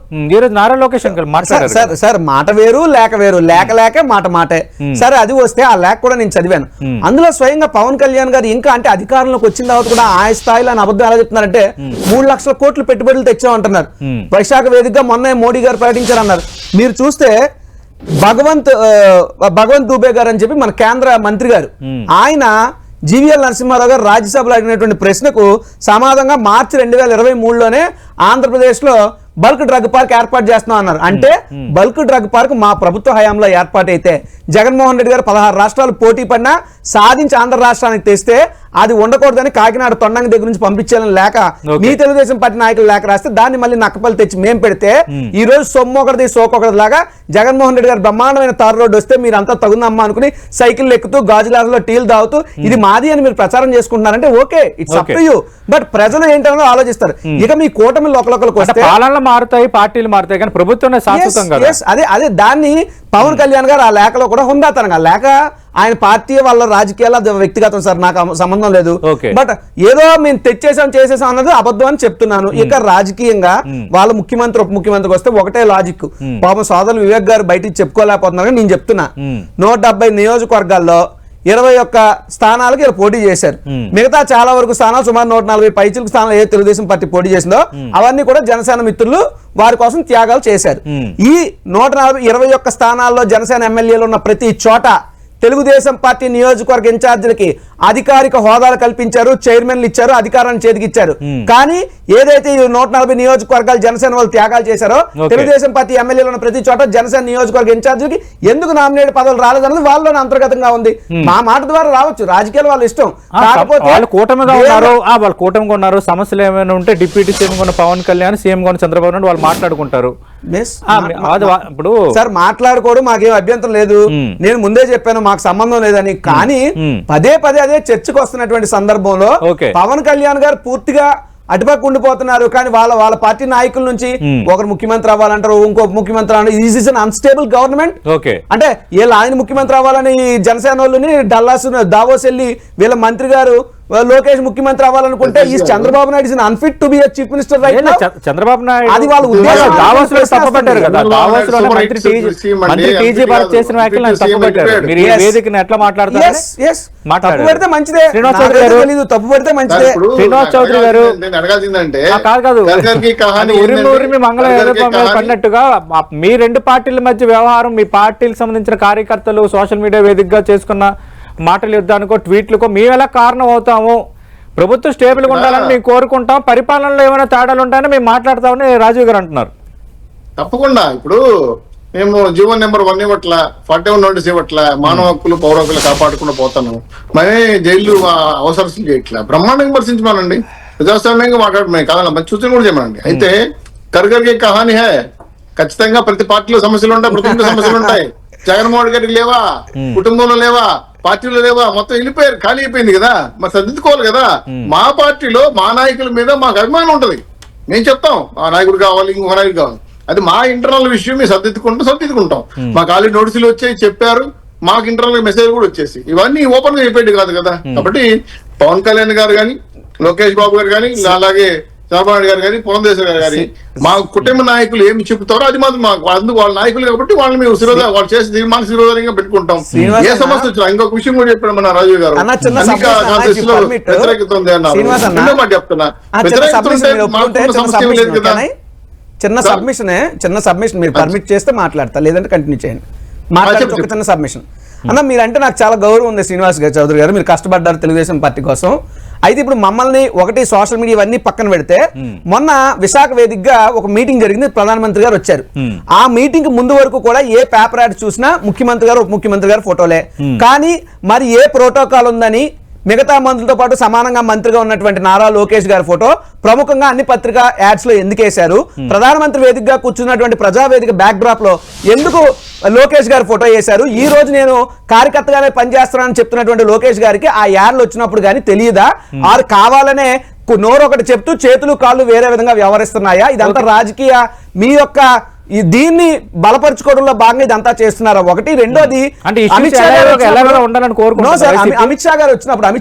నారా లోకేష్ సార్ మాట వేరు లేఖ వేరు, లేక మాటే. సరే అది వస్తే ఆ లేఖ కూడా నేను చదివాను. అందులో స్వయంగా పవన్ కళ్యాణ్ గారు ఇంకా అంటే అధికారంలోకి వచ్చిన తర్వాత కూడా ఆ స్థాయిలో అని అబద్ధం ఎలా చెప్తున్నారంటే 3 లక్షల కోట్లు పెట్టుబడులు తెచ్చామంటున్నారు. వైశాఖ వేదికగా మొన్న మోడీ గారు ప్రకటించారు అన్నారు. మీరు చూస్తే భగవంత్ దూబే గారు అని చెప్పి మన కేంద్ర మంత్రి గారు, ఆయన జీవీఎల్ నరసింహారావు గారు రాజ్యసభలో అడిగినటువంటి ప్రశ్నకు సమాధానంగా మార్చి 2023లోనే ఆంధ్రప్రదేశ్లో బల్క్ డ్రగ్ పార్క్ ఏర్పాటు చేస్తున్నాం అన్నారు. అంటే బల్క్ డ్రగ్ పార్క్ మా ప్రభుత్వ హయాంలో ఏర్పాటైతే జగన్మోహన్ రెడ్డి గారు 16 రాష్ట్రాలు పోటీ పడినా సాధించి ఆంధ్ర రాష్ట్రానికి తెస్తే అది ఉండకూడదని కాకినాడ తొండంగి దగ్గర నుంచి పంపించాలని లేక మీ తెలుగుదేశం పార్టీ నాయకులు లేఖ రాస్తే దాన్ని మళ్ళీ నక్కపల్లి తెచ్చి మేము పెడితే ఈ రోజు సొమ్మొకటిది సోకొకటి లాగా జగన్మోహన్ రెడ్డి గారు బ్రహ్మాండమైన తారు రోడ్డు వస్తే మీరంతా తగుందమ్మా అనుకుని సైకిల్ ఎక్కుతూ గాజులారలో టీలు తాగుతూ ఇది మాది అని మీరు ప్రచారం చేసుకుంటున్నారంటే okay, it's up to you. But ప్రజలు ఏంటో ఆలోచిస్తారు. ఇక మీ కూటమి లోకలకు వస్తే పాలనలు మారుతాయి, పార్టీలు మారుతాయి, కానీ ప్రభుత్వం అదే దాన్ని పవన్ కళ్యాణ్ గారు ఆ లేఖలో కూడా హుందాతనంగా లేక ఆయన పార్టీ వాళ్ళ రాజకీయాల వ్యక్తిగతం సార్ నాకు సంబంధం లేదు. బట్ ఏదో మేము చేసేసాం అన్నది అబద్ధం అని చెప్తున్నాను. ఇక రాజకీయంగా వాళ్ళ ముఖ్యమంత్రి ఉప ముఖ్యమంత్రికి వస్తే ఒకటే లాజిక్. పాపం సోదరులు వివేక్ గారు బయటికి చెప్పుకోలేకపోతున్నారు. నేను చెప్తున్నా 170 నియోజకవర్గాల్లో 21 స్థానాలకు ఇలా పోటీ చేశారు. మిగతా చాలా వరకు స్థానాలు సుమారు 140 పైచిలకు స్థానాలు ఏ తెలుగుదేశం పార్టీ పోటీ చేసిందో అవన్నీ కూడా జనసేన మిత్రులు వారి కోసం త్యాగాలు చేశారు. ఈ 121 స్థానాల్లో జనసేన ఎమ్మెల్యేలు ఉన్న ప్రతి చోట తెలుగుదేశం పార్టీ నియోజకవర్గ ఇన్ఛార్జీలకి అధికారిక హోదాలు కల్పించారు, చైర్మన్లు ఇచ్చారు, అధికారాన్ని చేతికిచ్చారు. కానీ ఏదైతే 140 నియోజకవర్గాలు జనసేన వాళ్ళు త్యాగాలు చేశారో తెలుగుదేశం పార్టీ ఎమ్మెల్యేలు ఉన్న ప్రతి చోట జనసేన నియోజకవర్గ ఇన్ఛార్జీలకి ఎందుకు నామినేట్ పదవులు రాలేదన్నది వాళ్ళలోనే అంతర్గతంగా ఉంది. మా మాట ద్వారా రావచ్చు, రాజకీయాలు వాళ్ళ ఇష్టం. కాకపోతే వాళ్ళు కూటమిగా ఉన్నారు, సమస్యలు ఏమైనా ఉంటే డిప్యూటీ సీఎం కొన్న పవన్ కళ్యాణ్, సీఎం కొన్న చంద్రబాబు నాయుడు వాళ్ళు మాట్లాడుకుంటారు. ఇప్పుడు సార్ మాట్లాడుకోవడం మాకేం అభ్యంతరం లేదు. నేను ముందే చెప్పాను మాకు సంబంధం లేదని. కానీ పదే అదే చర్చకు వస్తున్నటువంటి సందర్భంలో పవన్ కళ్యాణ్ గారు పూర్తిగా అటుపక్క ఉండిపోతున్నారు. కానీ వాళ్ళ పార్టీ నాయకుల నుంచి ఒకరు ముఖ్యమంత్రి అవ్వాలంటారు, ఇంకో ముఖ్యమంత్రి అవ్వాలి. Unstable government. అంటే వీళ్ళు ఆయన ముఖ్యమంత్రి అవ్వాలని జనసేన వాళ్ళని డల్లాస్ దావోస్ వెళ్ళి వీళ్ళ మంత్రి గారు లోకేష్ ముఖ్యమంత్రి అవ్వాలనుకుంటే ఈ Chandrababu Naidu is unfit to be a chief minister right now. Chandrababu Naidu అది వాళ్ళ ఉద్దేశం. దావోస్ లో తప్పబట్టారు కదా, దావోస్ లో మంత్రి టీజీ భారత్ చేసిన వ్యాఖ్యలు తప్పబట్టారు. మీరు ఈ వేదికను ఎట్లా మాట్లాడతారు? తప్పు పెడితే మంచిదే, తప్పు పెడితే మంచిదే. శ్రీనివాస్ చౌదరి గారు నేను అడగాల్సిందంటే కాదు ఉరిమి మంగళ పడినట్టుగా మీ 2 పార్టీల మధ్య వ్యవహారం, మీ పార్టీలకు సంబంధించిన కార్యకర్తలు సోషల్ మీడియా వేదికగా చేసుకున్న మాటల యుద్ధానికో ట్వీట్లకో మేము ఎలా కారణం అవుతాము? ప్రభుత్వం స్టేబుల్ గా ఉండాలని మేము కోరుకుంటాం, పరిపాలనలో ఏమైనా తేడాలు ఉంటాయని మేము మాట్లాడతామని రాజీవ్ గారు అంటున్నారు. తప్పకుండా ఇప్పుడు మేము జీవన్ నెంబర్ 1 ఇవ్వట్ల, 41 నోటీస్ ఇవ్వట్ల, మానవ హక్కులు పౌర హక్కులు కాపాడుకుంటూ పోతాను. మేమే జైలు అవసరం చేయట్లా, బ్రహ్మాండంగా విమర్శించమానండి, ప్రజాస్వామ్యంగా మాట్లాడమే కాదన్నా, మంచి సూచన కూడా చేయమనండి. అయితే కర్గర్కి కహాని హే, ఖచ్చితంగా ప్రతి పార్టీలో సమస్యలు ఉంటాయి, ప్రతి సమస్యలు ఉంటాయి. జగన్మోహన్ గారికి లేవా, కుటుంబంలో లేవా, పార్టీలో లేవా, మొత్తం వెళ్ళిపోయారు, ఖాళీ అయిపోయింది కదా, మరి సర్దిద్దుకోవాలి కదా. మా పార్టీలో మా నాయకుల మీద మాకు అభిమానం ఉంటది, మేము చెప్తాం ఆ నాయకుడు కావాలి, ఇంకొక నాయకుడు కావాలి. అది మా ఇంటర్నల్ విషయం, మేము సర్దిద్దుకుంటాం. మాకు ఆల్రెడీ నోటీసులు వచ్చాయి, చెప్పారు, మాకు ఇంటర్నల్ మెసేజ్ కూడా వచ్చేసి ఇవన్నీ ఓపెన్ గా చెప్పేది కాదు కదా. కాబట్టి పవన్ కళ్యాణ్ గారు కానీ, లోకేష్ బాబు గారు కానీ, అలాగే చంద్రబాబు నాయుడు గారు కానీ, పురంధేశ్వర గారు కానీ, మా కుటుంబ నాయకులు ఏమి చెప్తారో అది మాత్రం మాకు అందుకు వాళ్ళ నాయకులు కాబట్టి వాళ్ళని మేము వాళ్ళు చేసి తీర్మానం శిరోధారంగా పెట్టుకుంటాం. ఏ సమస్య వచ్చినా ఇంకొక విషయం కూడా చెప్పాడు మన రాజీవ్ గారు, వ్యతిరేకత ఉంది అన్నారు. రెండో మాట చెప్తున్నా, వ్యతిరేకత ఉంటే మాకు సమస్య ఏమి లేదు కదా. చిన్న సబ్మిషన్ మీరు పర్మిట్ చేస్తే మాట్లాడతా, లేదంటే కంటిన్యూ చేయండి. మాట్లాడే ఒక చిన్న సబ్మిషన్. అన్న మీరంటే నాకు చాలా గౌరవం ఉంది శ్రీనివాస్ గారు చౌదరి గారు, మీరు కష్టపడ్డారు తెలుగుదేశం పార్టీ కోసం. అయితే ఇప్పుడు మమ్మల్ని ఒకటి సోషల్ మీడియా ఇవన్నీ పక్కన పెడితే మొన్న విశాఖ వేదికగా ఒక మీటింగ్ జరిగింది, ప్రధానమంత్రి గారు వచ్చారు. ఆ మీటింగ్ కి ముందు వరకు కూడా ఏ పేపర్ యాడ్ చూసినా ముఖ్యమంత్రి గారు ఉప ముఖ్యమంత్రి గారు ఫోటోలే. కానీ మరి ఏ ప్రోటోకాల్ ఉందని మిగతా మంత్రులతో పాటు సమానంగా మంత్రిగా ఉన్నటువంటి నారా లోకేష్ గారి ఫోటో ప్రముఖంగా అన్ని పత్రికా యాడ్స్ లో ఎందుకు వేశారు? ప్రధానమంత్రి వేదికగా కూర్చున్నటువంటి ప్రజావేదిక బ్యాక్ డ్రాప్ లో ఎందుకు లోకేష్ గారి ఫోటో వేశారు? ఈ రోజు నేను కార్యకర్తగానే పనిచేస్తున్నానని చెప్తున్నటువంటి లోకేష్ గారికి ఆ యాడ్లు వచ్చినప్పుడు కానీ తెలియదా? ఆరు కావాలనే నోరు ఒకటి చెప్తూ చేతులు కాళ్ళు వేరే విధంగా వ్యవహరిస్తున్నాయా? ఇదంతా రాజకీయ మీ యొక్క దీన్ని బలపరుచుకోవడంలో భాగంగా ఇదంతా చేస్తున్నారా? ఒకటి. రెండోది అమిత్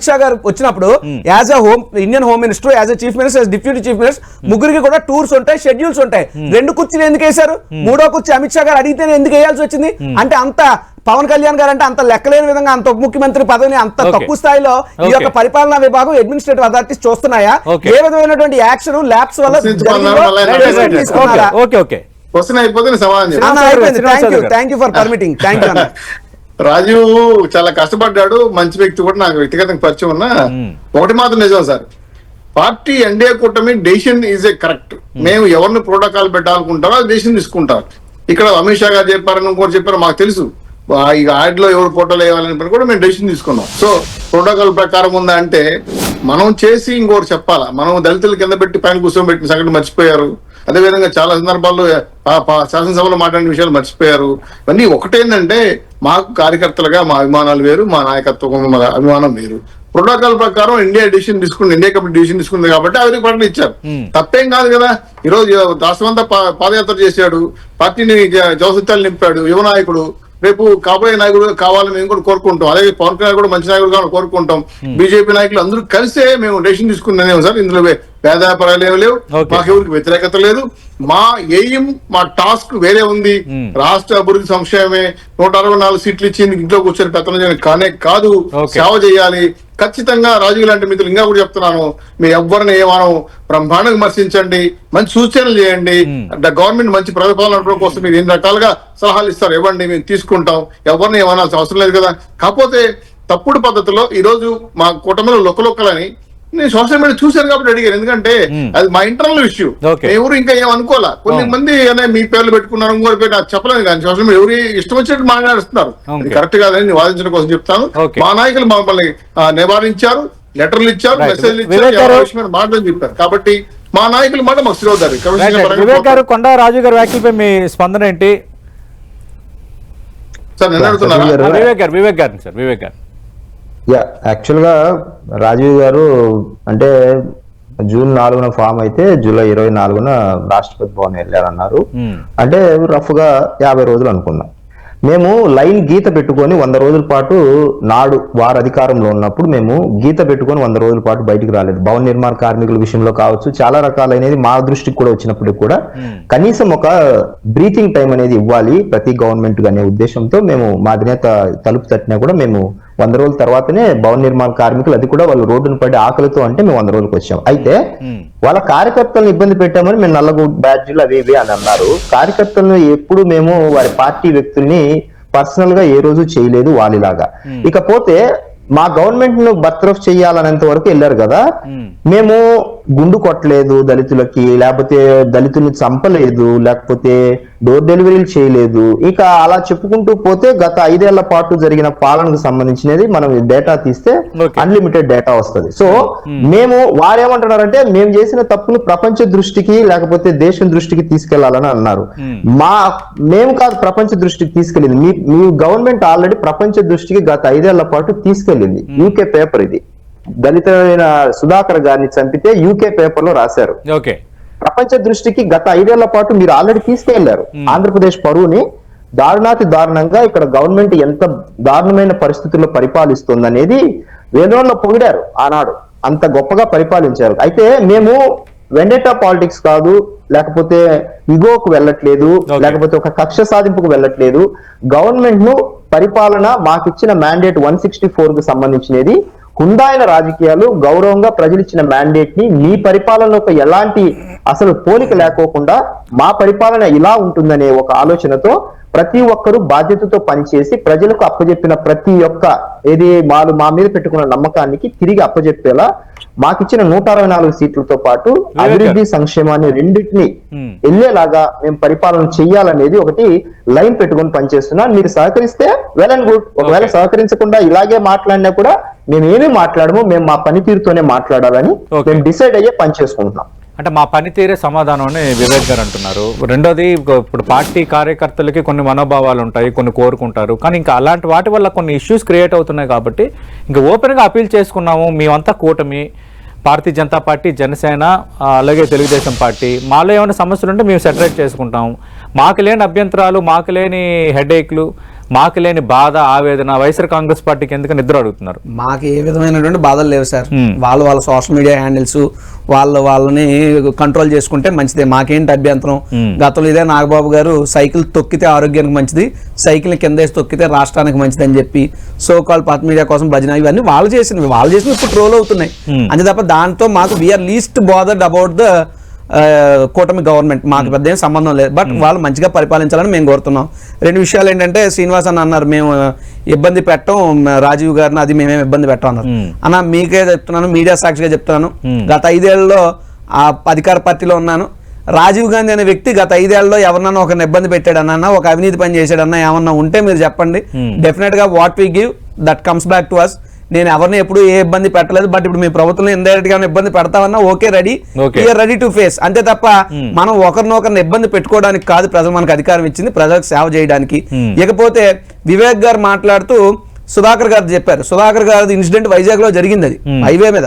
షా గారు వచ్చినప్పుడు as a Indian home minister, as a chief minister, as deputy chief minister ముగ్గురికి కూడా టూర్స్ ఉంటాయి, షెడ్యూల్స్ ఉంటాయి. 2 కుర్చీలు ఎందుకు వేశారు? 3వ కుర్చీ అమిత్ షా గారు అడిగితేనే ఎందుకు వేయాల్సి వచ్చింది? అంటే అంత పవన్ కళ్యాణ్ గారు అంటే అంత లెక్కలేని విధంగా అంత ఉప ముఖ్యమంత్రి పదవిని అంత తక్కువ స్థాయిలో ఈ యొక్క పరిపాలనా విభాగం అడ్మినిస్ట్రేటివ్ అథారిటీస్ చూస్తున్నాయా? ఏ విధమైనటువంటి యాక్షన్ ల్యాబ్స్ వల్ల క్వశ్చన్ అయిపోతే సమాధానం. రాజీవ్ చాలా కష్టపడ్డాడు, మంచి వ్యక్తి కూడా, నాకు వ్యక్తిగతంగా పరిచయం ఉన్నా. ఒకటి మాత్రం నిజం సార్, పార్టీ ఎన్డీఏ కూటమి డెసిషన్ ఈజ్ ఏ కరెక్ట్. మేము ఎవరిని ప్రోటోకాల్ పెట్టాలనుకుంటారో అది డెసిషన్ తీసుకుంటారు. ఇక్కడ అమిత్ షా గారు చెప్పారని ఇంకోటి చెప్పారు మాకు తెలుసు. ఇక యాడ్ లో ఎవరు ఫోటోలు వేయాలని కూడా మేము డెసిషన్ తీసుకున్నాం. సో ప్రోటోకాల్ ప్రకారం ఉందా అంటే మనం చేసి ఇంకోటి చెప్పాలా? మనం దళితులు కింద పెట్టి పైన కూర్చోబెట్టిన సంగతి మర్చిపోయారు. అదేవిధంగా చాలా సందర్భాల్లో శాసనసభలో మాట్లాడిన విషయాలు మర్చిపోయారు. ఇవన్నీ ఒకటేంటంటే మాకు కార్యకర్తలుగా మా అభిమానాలు వేరు, మా నాయకత్వం అభిమానం వేరు. ప్రోటోకాల్ ప్రకారం ఇండియా డిసిషన్ తీసుకుంది, ఇండియా కమిటీ డిసిషన్ తీసుకుంది కాబట్టి అవి ప్రకటన ఇచ్చారు. తప్పేం కాదు కదా. ఈ రోజు రాష్ట్రమంతా పాదయాత్ర చేశాడు, పార్టీని జవసత్యాలు నింపాడు యువ నాయకుడు. రేపు కాబోయే నాయకుడు కావాలని మేము కూడా కోరుకుంటాం. అలాగే పవన్ కళ్యాణ్ కూడా మంచి నాయకుడు కావాలని కోరుకుంటాం. బీజేపీ నాయకులు అందరూ కలిసే మేము డెసిషన్ తీసుకున్నాము సార్. ఇందులో భేదాభిప్రాయాలు ఏమి లేవు, మాకెవరికి వ్యతిరేకత లేదు. మా ఎయిమ్, మా టాస్క్ వేరే ఉంది. రాష్ట్ర అభివృద్ధి సంక్షేమమే 164 సీట్లు ఇచ్చి ఇంట్లో కూర్చొని పెత్తనం చేయడం కానే కాదు, సేవ చేయాలి. ఖచ్చితంగా రాజీవ్ లాంటి మిత్రులు ఇంకా కూడా చెప్తున్నాను, మీరు ఎవరిని ఏమానం బ్రహ్మాండంగా విమర్శించండి, మంచి సూచనలు చేయండి. గవర్నమెంట్ మంచి ప్రతిపాదన కోసం మీరు ఎన్ని రకాలుగా సలహాలు ఇస్తారు ఇవ్వండి, మేము తీసుకుంటాం. ఎవరిని ఏమనాల్సిన అవసరం లేదు కదా. కాకపోతే తప్పుడు పద్ధతిలో ఈ రోజు మా కూటమిలో లొక్కలొక్కలని నేను సోషల్ మీడియా చూశాను కాబట్టి అడిగాను. ఎందుకంటే అది మా ఇంటర్నల్ ఇష్యూ, ఎవరు ఇంకా ఏమనుకోవాలా. కొన్ని మంది మీ పేర్లు పెట్టుకున్నారు, ఇంకోటి పేరు నాకు చెప్పలేదు. కానీ సోషల్ మీడియా ఎవరు ఇష్టం వచ్చినట్టు మాట్లాడుతున్నారు, అది కరెక్ట్ కాదని వాదించడం కోసం చెప్తాను. మా నాయకులు మమ్మల్ని నివారించారు, లెటర్లు ఇచ్చారు, మెసేజ్లు ఇచ్చారు, మాటలు చెప్పారు. కాబట్టి మా నాయకుల మాట మాకు శిరోధారి. వివేక్ గారు, కొండా రాజు గారి వ్యాఖ్యలపై మీ స్పందన ఏంటి సార్? నేను అడుగుతున్నారా వివేక్ గారు? యాక్చువల్గా రాజీవ్ గారు అంటే జూన్ 4న ఫామ్ అయితే జూలై 24న రాష్ట్రపతి భవన్ వెళ్ళారన్నారు. అంటే రఫ్ గా 50 రోజులు అనుకున్నాం. మేము లైన్ గీత పెట్టుకొని 100 రోజుల పాటు నాడు వారు అధికారంలో ఉన్నప్పుడు మేము గీత పెట్టుకొని 100 రోజుల పాటు బయటికి రాలేదు. భవన నిర్మాణ కార్మికుల విషయంలో కావచ్చు, చాలా రకాలైనది మా దృష్టికి కూడా వచ్చినప్పటికి కూడా కనీసం ఒక బ్రీతింగ్ టైం అనేది ఇవ్వాలి ప్రతి గవర్నమెంట్ అనే ఉద్దేశంతో మేము మా అధినేత తలుపు తట్టినా కూడా మేము 100 రోజుల తర్వాతనే భవన నిర్మాణ కార్మికులు, అది కూడా వాళ్ళు రోడ్డును పడి ఆకలితో అంటే మేము 100 రోజులకు వచ్చాం. అయితే వాళ్ళ కార్యకర్తలను ఇబ్బంది పెట్టామని మేము నల్లగు బ్యాడ్జీలు అవి ఇవి అని అన్నారు. కార్యకర్తలను ఎప్పుడు మేము వారి పార్టీ వ్యక్తుల్ని పర్సనల్ గా ఏ రోజు చేయలేదు వాళ్ళలాగా. ఇకపోతే మా గవర్నమెంట్ ను బర్తరఫ్ చేయాలనేంత వరకు వెళ్ళారు కదా. మేము గుండు కొట్టలేదు దళితులకి, లేకపోతే దళితుల్ని చంపలేదు, లేకపోతే డోర్ డెలివరీలు చేయలేదు. ఇక అలా చెప్పుకుంటూ పోతే గత 5 ఏళ్ల పాటు జరిగిన పాలనకు సంబంధించినది మనం డేటా తీస్తే అన్లిమిటెడ్ డేటా వస్తుంది. సో మేము వారేమంటున్నారంటే మేము చేసిన తప్పును ప్రపంచ దృష్టికి లేకపోతే దేశం దృష్టికి తీసుకెళ్లాలని అన్నారు. మేము కాదు ప్రపంచ దృష్టికి తీసుకెళ్ళింది, మీ గవర్నమెంట్ ఆల్రెడీ ప్రపంచ దృష్టికి గత 5 ఏళ్ల పాటు తీసుకెళ్ళింది. యూకే పేపర్ ఇది, దళితులైన సుధాకర్ గారిని చంపితే యూకే పేపర్ లో రాశారు. ప్రపంచ దృష్టికి గత 5 ఏళ్ల పాటు మీరు ఆల్రెడీ తీసుకెళ్లారు. ఆంధ్రప్రదేశ్ పరువుని దారుణాతి దారుణంగా ఇక్కడ గవర్నమెంట్ ఎంత దారుణమైన పరిస్థితుల్లో పరిపాలిస్తుంది అనేది వేదంలో పొగిడారు ఆనాడు, అంత గొప్పగా పరిపాలించారు. అయితే మేము వెండేటా పాలిటిక్స్ కాదు, లేకపోతే ఇగోకు వెళ్ళట్లేదు, లేకపోతే ఒక కక్ష సాధింపుకు వెళ్ళట్లేదు. గవర్నమెంట్ ను పరిపాలన మాకిచ్చిన మ్యాండేట్ 164 కు సంబంధించినది హుందాయిన రాజకీయాలు, గౌరవంగా ప్రజలు ఇచ్చిన మ్యాండేట్ ని మీ పరిపాలనలో ఎలాంటి అసలు పోలిక లేకోకుండా మా పరిపాలన ఇలా ఉంటుందనే ఒక ఆలోచనతో ప్రతి ఒక్కరూ బాధ్యతతో పనిచేసి ప్రజలకు అప్పజెప్పిన ప్రతి ఒక్క వాళ్ళు మా మీద పెట్టుకున్న నమ్మకానికి తిరిగి అప్పజెప్పేలా మాకిచ్చిన 164 సీట్లతో పాటు అభివృద్ధి సంక్షేమాన్ని రెండింటిని వెళ్లేలాగా మేము పరిపాలన చెయ్యాలనేది ఒకటి లైన్ పెట్టుకుని పనిచేస్తున్నాం. మీరు సహకరిస్తే వెల్ అండ్ గుడ్, ఒకవేళ సహకరించకుండా ఇలాగే మాట్లాడినా కూడా మేము ఏమీ మాట్లాడము, మేము మా పనితీరుతోనే మాట్లాడాలని మేము డిసైడ్ అయ్యే పని చేసుకుంటున్నాం. అంటే మా పనితీరే సమాధానం అని వివేక్ గారు అంటున్నారు. రెండోది, ఇప్పుడు పార్టీ కార్యకర్తలకి కొన్ని మనోభావాలు ఉంటాయి, కొన్ని కోరుకుంటారు, కానీ ఇంకా అలాంటి వాటి వల్ల కొన్ని ఇష్యూస్ క్రియేట్ అవుతున్నాయి కాబట్టి ఇంకా ఓపెన్గా అపీల్ చేసుకున్నాము. మేమంతా కూటమి, భారతీయ జనతా పార్టీ, జనసేన, అలాగే తెలుగుదేశం పార్టీ, మాలో ఏమైనా సమస్యలు ఉంటే మేము సెటరేట్ చేసుకుంటాము. మాకు లేని అభ్యంతరాలు, మాకు లేని హెడేక్లు, మాకు లేని బాధ, ఆవేదన వైఎస్ఆర్ కాంగ్రెస్ పార్టీకి ఎందుకని నిద్ర అడుగుతున్నారు? మాకు ఏ విధమైనటువంటి బాధలు లేవు సార్. వాళ్ళ సోషల్ మీడియా హ్యాండిల్స్ వాళ్ళని కంట్రోల్ చేసుకుంటే మంచిదే, మాకేంటి అభ్యంతరం. గతంలో ఇదే నాగబాబు గారు సైకిల్ తొక్కితే ఆరోగ్యానికి మంచిది, సైకిల్ కింద వేసి తొక్కితే రాష్ట్రానికి మంచిది అని చెప్పి సో కాల్ పాత మీడియా కోసం భజన ఇవన్నీ వాళ్ళు చేసినవి ఇప్పుడు ట్రోల్ అవుతున్నాయి. అంతే తప్ప దాంతో మాకు we're least bothered about the కూటమి గవర్నమెంట్. మాకు పెద్ద ఏం సంబంధం లేదు, బట్ వాళ్ళు మంచిగా పరిపాలించాలని మేము కోరుతున్నాం. రెండు విషయాలు ఏంటంటే, శ్రీనివాస్ అని అన్నారు మేము ఇబ్బంది పెట్టం రాజీవ్ గారిని, అది మేమేం ఇబ్బంది పెట్టం అన్నారు. అన్న మీకే చెప్తున్నాను, మీడియా సాక్షిగా చెప్తున్నాను, గత 5 ఏళ్లలో ఆ అధికార పార్టీలో ఉన్నాను. రాజీవ్ గాంధీ అనే వ్యక్తి గత 5 ఏళ్లలో ఎవరన్నా ఒకరిని ఇబ్బంది పెట్టాడన్నా, ఒక అవినీతి పని చేశాడన్నా ఏమన్నా ఉంటే మీరు చెప్పండి. డెఫినెట్ గా what we give that comes back to us. నేను ఎవరిని ఎప్పుడు ఏ ఇబ్బంది పెట్టలేదు, బట్ ఇప్పుడు మీ ప్రభుత్వంలో ఇండైరెక్ట్ గా ఇబ్బంది పెడతామన్నా ఓకే, రెడీ టు ఫేస్. అంతే తప్ప మనం ఒకరినొకరిని ఇబ్బంది పెట్టుకోవడానికి కాదు, ప్రజలు మనకు అధికారం ఇచ్చింది ప్రజలకు సేవ చేయడానికి. ఇకపోతే వివేక్ గారు మాట్లాడుతూ సుధాకర్ గారు చెప్పారు, సుధాకర్ గారి ఇన్సిడెంట్ వైజాగ్ లో జరిగింది, అది హైవే మీద.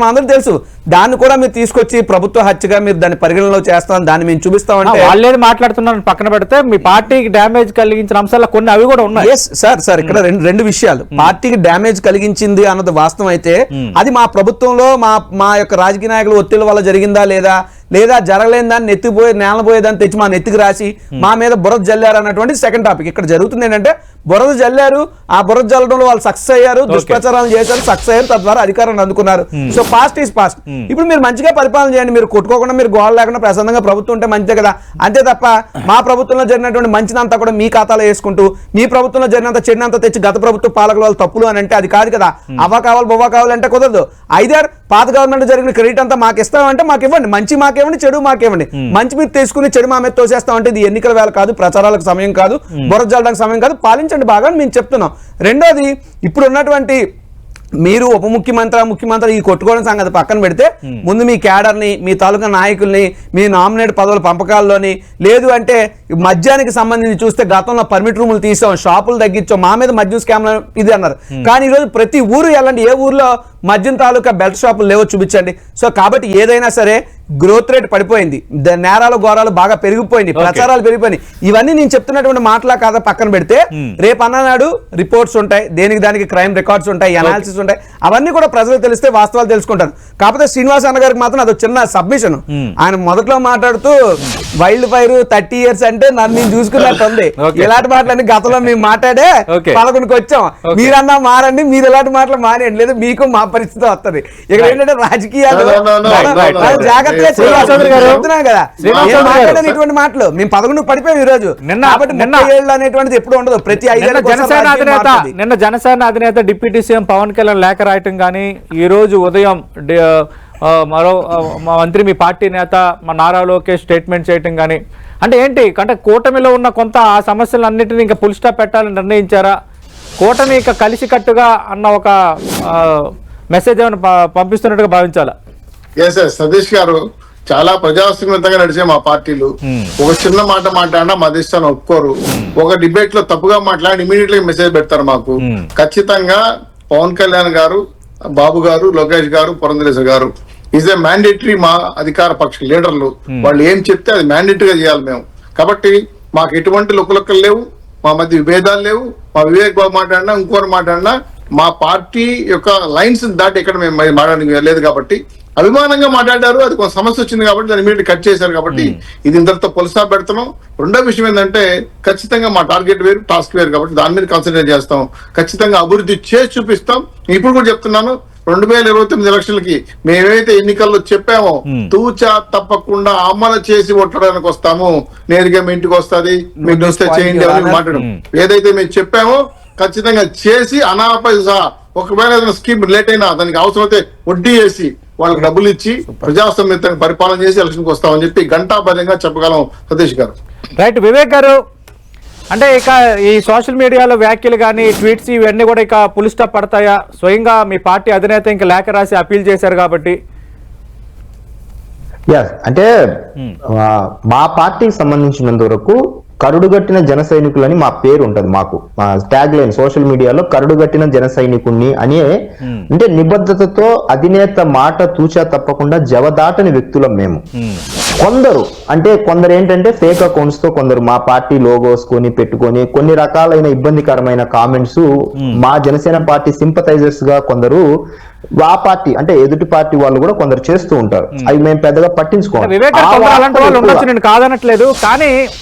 అందరూ తెలుసు, దాన్ని కూడా మీరు తీసుకొచ్చి ప్రభుత్వ హత్యగా మీరు దాన్ని పరిగణనలో చేస్తాం, దాన్ని మేము చూపిస్తామంటే వాళ్ళేది మాట్లాడుతున్నారు పక్కన పెడితే మీ పార్టీకి డ్యామేజ్ కలిగించిన అంశాలు కొన్ని అవి కూడా ఉన్నాయి. సార్ ఇక్కడ రెండు విషయాలు. పార్టీకి డ్యామేజ్ కలిగించింది అన్నది వాస్తవం అయితే అది మా ప్రభుత్వంలో మా యొక్క రాజకీయ నాయకుల ఒత్తిళ్ల వల్ల జరిగిందా లేదా జరగలేని దాన్ని నేలపోయేదాన్ని తెచ్చి మా నెత్తికి రాసి మా మీద బురద జల్లారు అన్నటువంటి సెకండ్ టాపిక్. ఇక్కడ జరుగుతుంది ఏంటంటే, బురద జల్లారు, ఆ బురద జల్లడంలో వాళ్ళు సక్సెస్ అయ్యారు, దుష్ప్రచారాలు చేశారు, సక్సెస్ అయ్యారు, తద్వారా అధికారాన్ని అందుకున్నారు. So past is past. ఇప్పుడు మీరు మంచిగా పరిపాలన చేయండి, మీరు కొట్టుకోకుండా, మీరు గోడ లేకుండా ప్రశాంతంగా ప్రభుత్వం ఉంటే మంచిదే కదా. అంతే తప్ప మా ప్రభుత్వంలో జరిగినటువంటి మంచినంతా కూడా మీ ఖాతాలో వేసుకుంటూ, మీ ప్రభుత్వంలో జరిగినంత చెడినంత తెచ్చి గత ప్రభుత్వ పాలకుల వాళ్ళు తప్పులు అని అంటే అది కాదు కదా. అవ్వ కావాలి బొవ్వ కావాలంటే కుదరదు. ఐదర్ పాత గవర్నమెంట్ జరిగిన క్రెడిట్ అంతా మాకు ఇస్తామంటే మాకు ఇవ్వండి, మంచి మాకేవ్వండి, చెడు మాకేవ్వండి. మంచి మీరు తీసుకుని చెడు మా మీద తోసేస్తామంటే ఇది ఎన్నికల వేళ కాదు, ప్రచారాలకు సమయం కాదు, బురద జల్లడానికి సమయం కాదు. పాలించండి బాగా మేము చెప్తున్నాం. రెండోది, ఇప్పుడు ఉన్నటువంటి మీరు ఉప ముఖ్యమంత్రి ఈ కొట్టుకోవడం సంగతి పక్కన పెడితే, ముందు మీ క్యాడర్ని, మీ తాలూకా నాయకుల్ని, మీ నామినేట్ పదవుల పంపకాల్లోని, లేదు అంటే మద్యానికి సంబంధించి చూస్తే గతంలో పర్మిట్ రూములు తీసాం, షాపులు తగ్గించాం, మా మీద మద్యం స్కామ్ ఇది అన్నారు. కానీ ఈరోజు ప్రతి ఊరు వెళ్ళండి, ఏ ఊర్లో మద్యం తాలూకా బెల్ట్ షాపులు లేవో చూపించండి. సో కాబట్టి ఏదైనా సరే గ్రోత్ రేట్ పడిపోయింది, నేరాలు ఘోరాలు బాగా పెరిగిపోయింది, ప్రచారాలు పెరిగిపోయింది. ఇవన్నీ నేను చెప్తున్నటువంటి మాటలా కాదా పక్కన పెడితే, రేపు అన్ననాడు రిపోర్ట్స్ ఉంటాయి, దేనికి క్రైమ్ రికార్డ్స్ ఉంటాయి, అనాలిసిస్ ఉంటాయి, అవన్నీ కూడా ప్రజలకు తెలిస్తే వాస్తవాలు తెలుసుకుంటారు. కాకపోతే శ్రీనివాస్ అన్న గారికి మాత్రం అదొక చిన్న సబ్మిషన్. ఆయన మొదట్లో మాట్లాడుతూ వైల్డ్ ఫైర్ 30 years అంటే నన్ను నేను చూసుకున్నట్టు ఉంది. ఇలాంటి మాటలన్నీ గతంలో మేము మాట్లాడే 11కి వచ్చాం, మీరన్నా మారండి, మీరు ఇలాంటి మాటలు మానేయండి, లేదా మీకు మా పరిస్థితి వస్తుంది. ఇక్కడ ఏంటంటే రాజకీయాలు జాగ్రత్తగా చెప్తున్నాను కదా, ఇటువంటి మాటలు మేము 11 పడిపోయాం ఈ రోజు. కాబట్టి 30 ఏళ్ళు అనేటువంటిది ఎప్పుడు ఉండదు. ప్రతి 5 ఏళ్ళ నిన్న జనసేన అధినేత డిప్యూటీ సీఎం పవన్ కళ్యాణ్ లేఖ రాయటం కానీ, ఈ రోజు ఉదయం మరో మంత్రి మీ పార్టీ నేత మా నారా లోకేష్ స్టేట్మెంట్ చేయటం కానీ, అంటే ఏంటి అంటే కూటమిలో ఉన్న కొంత ఆ సమస్యలన్నింటినీ ఇంకా ఫుల్ స్టాప్ పెట్టాలని నిర్ణయించారా? కూటమి ఇక కలిసికట్టుగా అన్న ఒక మెసేజ్ ఏమైనా పంపిస్తున్నట్టుగా భావించాలా? సతీష్ గారు, చాలా ప్రజాస్వామ్యంగా నడిచే మా పార్టీలు ఒక చిన్న మాట మాట్లాడినా మా దేశాన్ని ఒప్పుకోరు. ఒక డిబేట్ లో తప్పుగా మాట్లాడి ఇమీడియట్ గా మెసేజ్ పెడతారు మాకు. ఖచ్చితంగా పవన్ కళ్యాణ్ గారు, బాబు గారు, లోకేష్ గారు, పురంధరేశ్వర గారు ఈజ్ ఏ మ్యాండేటరీ. మా అధికార పక్ష లీడర్లు వాళ్ళు ఏం చెప్తే అది మ్యాండేటరీగా చేయాలి మేము. కాబట్టి మాకు ఎటువంటి లొక్కలొక్కలు లేవు, మా మధ్య విభేదాలు లేవు. మా వివేక్ బాబు మాట్లాడినా, ఇంకోరు మాట్లాడినా మా పార్టీ యొక్క లైన్స్ దాటి ఎక్కడ మేము మాట్లాడడం లేదు. కాబట్టి అభిమానంగా మాట్లాడారు, అది కొంత సమస్య వచ్చింది కాబట్టి దాన్ని ఇమీడియట్ కట్ చేశారు. కాబట్టి ఇది ఇంతటితో పొలిసా పెడుతున్నాం. రెండో విషయం ఏంటంటే, ఖచ్చితంగా మా టార్గెట్ వేరు, టాస్క్ వేరు, కాబట్టి దాని మీద కాన్సన్ట్రేట్ చేస్తాం. ఖచ్చితంగా అభివృద్ధి చేసి చూపిస్తాం. ఇప్పుడు కూడా చెప్తున్నాను, 2029 ఎలక్షన్లకి మేమైతే ఎన్నికల్లో చెప్పామో తూచా తప్పకుండా అమలు చేసి ఒట్టడానికి వస్తాము, నేరుగా మీ ఇంటికి వస్తుంది, మీరు చూస్తే చేయండి అని మాట్లాడడం ఏదైతే మేము చెప్పామో ఖచ్చితంగా చేసి అనాపై సహా ఒకవేళ ఏదైనా స్కీమ్ లేట్ అయినా దానికి అవసరమైతే వడ్డీ వేసి వాళ్ళకి డబ్బులు ఇచ్చి ప్రజాస్వామ్యంగా పరిపాలన చేసి ఎలక్షన్కి వస్తామని చెప్పి ఘంటాబద్ధంగా చెప్పగలం సతీష్ గారు. రైట్ వివేక్ గారు, అంటే ఇక ఈ సోషల్ మీడియాలో వ్యాఖ్యలు కానీ ట్వీట్స్ ఇవన్నీ కూడా ఇక పులి స్టాప్ పడతాయా? స్వయంగా మీ పార్టీ అధినేత ఇంకా లేఖ రాసి అప్పీల్ చేశారు కాబట్టి. అంటే మా పార్టీకి సంబంధించినంత వరకు కరుడుగట్టిన జన సైనికులని మా పేరు ఉంటది. మాకు మా ట్యాగ్ లైన్ సోషల్ మీడియాలో కరుడుగట్టిన జన సైనికుణ్ణి అని, అంటే నిబద్ధతతో అధినేత మాట తూచా తప్పకుండా జవదాటని వ్యక్తులం మేము. కొందరు ఏంటంటే ఫేక్ అకౌంట్స్ తో కొందరు మా పార్టీ లోగోస్ కొని పెట్టుకొని కొన్ని రకాలైన ఇబ్బందికరమైన కామెంట్స్ మా జనసేన పార్టీ సింపథైజర్స్ గా కొందరు ఆ పార్టీ అంటే ఎదుటి పార్టీ వాళ్ళు కూడా కొందరు చేస్తూ ఉంటారు. అవి మేము పెద్దగా పట్టించుకోవాలి. నేను కాదనట్లేదు,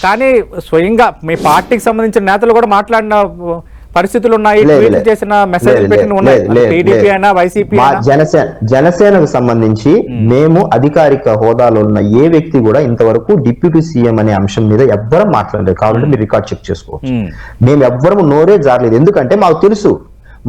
కానీ స్వయంగా మీ పార్టీకి సంబంధించిన నేతలు కూడా మాట్లాడిన పరిస్థితులు ఉన్నాయి, చేసిన మెసేజ్ జనసేనకు సంబంధించి మేము అధికారిక హోదాలో ఉన్న ఏ వ్యక్తి కూడా ఇంతవరకు డిప్యూటీ సీఎం అనే అంశం మీద ఎవ్వరం మాట్లాడలేదు. కాబట్టి మీరు రికార్డ్ చెక్ చేసుకోవచ్చు. మేము ఎవ్వరము నోరే జారలేదు. ఎందుకంటే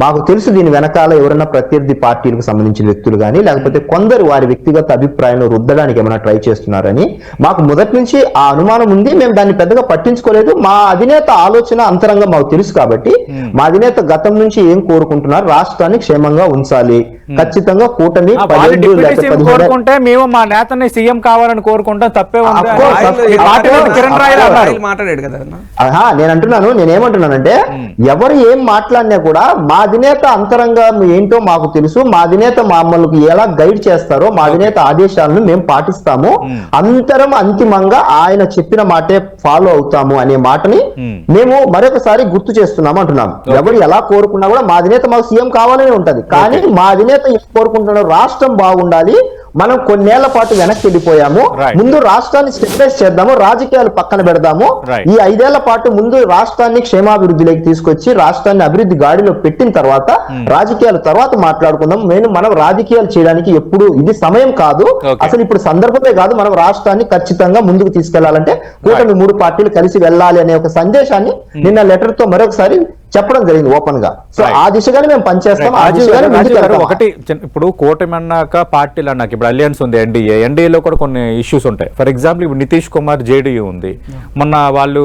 మాకు తెలుసు దీని వెనకాల ఎవరైనా ప్రత్యర్థి పార్టీలకు సంబంధించిన వ్యక్తులు కానీ లేకపోతే కొందరు వారి వ్యక్తిగత అభిప్రాయాలను రుద్దడానికి ఏమైనా ట్రై చేస్తున్నారని మాకు మొదటి నుంచి ఆ అనుమానం ఉంది. మేము దాన్ని పెద్దగా పట్టించుకోలేదు. మా అధినేత ఆలోచన అంతరంగా మాకు తెలుసు కాబట్టి మా అధినేత గతం నుంచి ఏం కోరుకుంటున్నారు, రాష్ట్రాన్ని క్షేమంగా ఉంచాలి, ఖచ్చితంగా కూటమి కోరుకుంటే మేము మా నేతని సీఎం కావాలని కోరుకుంటాం, తప్పే మాట్లాడాడు కదా. నేనేమంటున్నానంటే ఎవరు ఏం మాట్లాడినా కూడా మా అధినేత అంతరంగా ఏంటో మాకు తెలుసు. మా అధినేత మమ్మల్ని ఎలా గైడ్ చేస్తారో మా అధినేత ఆదేశాలను మేము పాటిస్తాము. అంతిమంగా ఆయన చెప్పిన మాటే ఫాలో అవుతాము అనే మాటని మేము మరొకసారి గుర్తు చేస్తున్నాము అంటున్నాం. ఎవరు ఎలా కోరుకున్నా కూడా మా అధినేత మాకు సీఎం కావాలని ఉంటది. కానీ మా అధినేత ఏం కోరుకుంటున్నారో రాష్ట్రం బాగుండాలి, మనం కొన్నేళ్ల పాటు వెనక్కి వెళ్ళిపోయాము, ముందు రాష్ట్రాన్ని స్టెబిలైజ్ చేద్దాము, రాజకీయాలు పక్కన పెడదాము, ఈ 5 ఏళ్ల పాటు ముందు రాష్ట్రాన్ని క్షేమాభివృద్ధిలోకి తీసుకొచ్చి రాష్ట్రాన్ని అభివృద్ధి గాడిలో పెట్టిన తర్వాత రాజకీయాలు తర్వాత మాట్లాడుకుందాం. మనం రాజకీయాలు చేయడానికి ఎప్పుడు ఇది సమయం కాదు, అసలు ఇప్పుడు సందర్భమే కాదు. మనం రాష్ట్రాన్ని ఖచ్చితంగా ముందుకు తీసుకెళ్లాలంటే కూటమి 3 పార్టీలు కలిసి వెళ్ళాలి అనే ఒక సందేశాన్ని నిన్న లెటర్ తో మరొకసారి చెప్పడం జరిగింది ఓపెన్ గా. సో ఆ దిశగానే మేము పనిచేస్తాం. ఒకటి ఇప్పుడు కూటమి అన్నాక పార్టీలు అన్నాక ఇప్పుడు అలియన్స్ ఉంది, ఎన్డీఏలో కూడా కొన్ని ఇష్యూస్ ఉంటాయి. ఫర్ ఎగ్జాంపుల్ ఇప్పుడు నితీష్ కుమార్ జేడీయూ ఉంది, మొన్న వాళ్ళు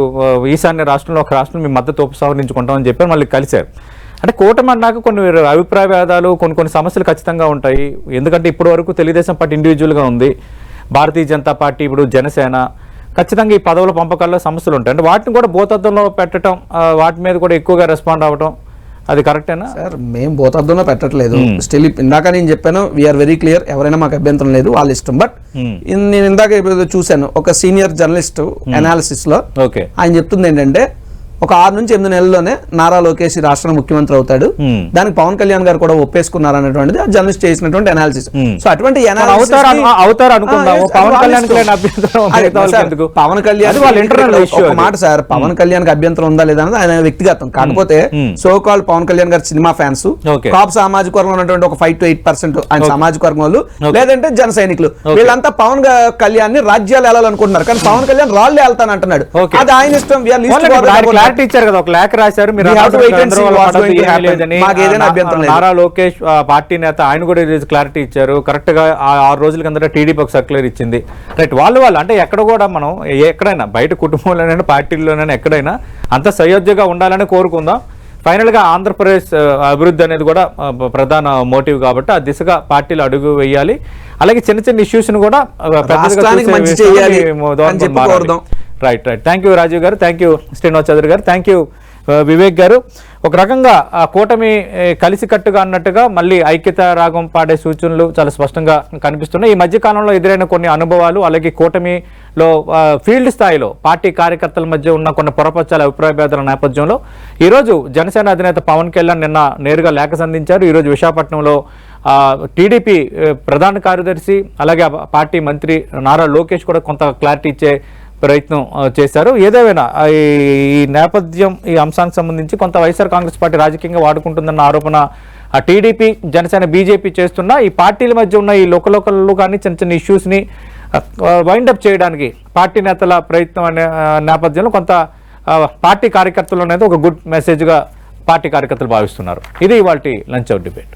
ఈశాన్య రాష్ట్రంలో ఒక రాష్ట్రం మీ మద్దతు ఉపసంహరించుకుంటామని చెప్పి మళ్ళీ కలిశారు. అంటే కూటమి అన్నాక కొన్ని అభిప్రాయ భేదాలు కొన్ని సమస్యలు ఖచ్చితంగా ఉంటాయి. ఎందుకంటే ఇప్పటి వరకు తెలుగుదేశం పార్టీ ఇండివిజువల్గా ఉంది, భారతీయ జనతా పార్టీ ఇప్పుడు జనసేన, ఖచ్చితంగా ఈ పదవుల పంపకాల్లో సమస్యలు ఉంటాయి. అంటే వాటిని కూడా భూతత్వంలో పెట్టడం, వాటి మీద కూడా ఎక్కువగా రెస్పాండ్ అవ్వడం, అది కరెక్టేనా సార్? మేము భూతత్వంలో పెట్టట్లేదు. స్టిల్ ఇందాక నేను చెప్పాను, వీఆర్ వెరీ క్లియర్, ఎవరైనా మాకు అభ్యంతరం లేదు, వాళ్ళ ఇష్టం. బట్ నేను ఇందాక చూశాను ఒక సీనియర్ జర్నలిస్ట్ అనాలిసిస్ లో ఆయన చెప్తుంది ఏంటంటే ఒక 6 నుంచి 8 నెలల్లోనే నారా లోకేష్ రాష్ట్ర ముఖ్యమంత్రి అవుతాడు, దానికి పవన్ కళ్యాణ్ గారు కూడా ఒప్పేసుకున్నారు అనేటువంటిది ఆ జర్నలిస్ట్ చేసినటువంటి అనాలిసిస్. సో అటువంటి పవన్ కళ్యాణ్ ఒక మాట సార్, పవన్ కళ్యాణ్ కి అభ్యంతరం ఉందా లేదా అనేది ఆయన వ్యక్తిగతం. కాకపోతే సో కాల్డ్ పవన్ కళ్యాణ్ గారి సినిమా ఫ్యాన్స్, కాపు సామాజిక వర్గం ఉన్నటువంటి ఒక 5 to 8% ఆయన సామాజిక వర్గం వాళ్ళు, లేదంటే జన సైనికులు, వీళ్ళంతా పవన్ కళ్యాణ్ ని రాజ్యాలు వెళ్ళాలనుకుంటున్నారు. కానీ పవన్ కళ్యాణ్ రాళ్ళు వెళ్తాను అంటున్నాడు, అది ఆయన ఇష్టం. ఇచ్చారు కదా, ఒక లేఖ రాశారు మీరు, నారా లోకేష్ పార్టీ నేత, ఆయన కూడా క్లారిటీ ఇచ్చారు. కరెక్ట్ గా 6 రోజుల కింద టీడీపీ ఒక సర్క్యులర్ ఇచ్చింది. రైట్, వాళ్ళు అంటే ఎక్కడ కూడా మనం ఎక్కడైనా బయట కుటుంబంలోనైనా పార్టీల్లోనైనా ఎక్కడైనా అంత సయోధ్యగా ఉండాలని కోరుకుందాం. ఫైనల్ గా ఆంధ్రప్రదేశ్ అభివృద్ధి అనేది కూడా ప్రధాన మోటివ్ కాబట్టి ఆ దిశగా పార్టీలు అడుగు వేయాలి. అలాగే చిన్న చిన్న ఇష్యూస్ ను కూడా రైట్. థ్యాంక్ యూ రాజీవ్ గారు, థ్యాంక్ యూ శ్రీనివాస్ చౌదరి గారు, థ్యాంక్ యూ వివేక్ గారు. ఒక రకంగా కూటమి కలిసికట్టుగా అన్నట్టుగా మళ్ళీ ఐక్యత రాగం పాడే సూచనలు చాలా స్పష్టంగా కనిపిస్తున్నాయి. ఈ మధ్యకాలంలో ఎదురైన కొన్ని అనుభవాలు, అలాగే కూటమిలో ఫీల్డ్ స్థాయిలో పార్టీ కార్యకర్తల మధ్య ఉన్న కొన్ని పొరపచ్చాల అభిప్రాయ భేదాల నేపథ్యంలో ఈరోజు జనసేన అధినేత పవన్ కళ్యాణ్ నిన్న నేరుగా లేఖ సంధించారు. ఈరోజు విశాఖపట్నంలో టీడీపీ ప్రధాన కార్యదర్శి అలాగే పార్టీ మంత్రి నారా లోకేష్ కూడా కొంత క్లారిటీ ఇచ్చే ప్రయత్నం చేశారు. ఏదేమైనా ఈ నేపథ్యం, ఈ అంశానికి సంబంధించి కొంత వైఎస్ఆర్ కాంగ్రెస్ పార్టీ రాజకీయంగా వాడుకుంటుందన్న ఆరోపణ ఆ టీడీపీ జనసేన బీజేపీ చేస్తున్న ఈ పార్టీల మధ్య ఉన్న ఈ లోకల్ కానీ చిన్న చిన్న ఇష్యూస్ని వైండప్ చేయడానికి పార్టీ నేతల ప్రయత్నం అనే నేపథ్యంలో కొంత పార్టీ కార్యకర్తలు అనేది ఒక గుడ్ మెసేజ్గా పార్టీ కార్యకర్తలు భావిస్తున్నారు. ఇది ఇవాల్టి లంచ్ అవుట్ డిబేట్.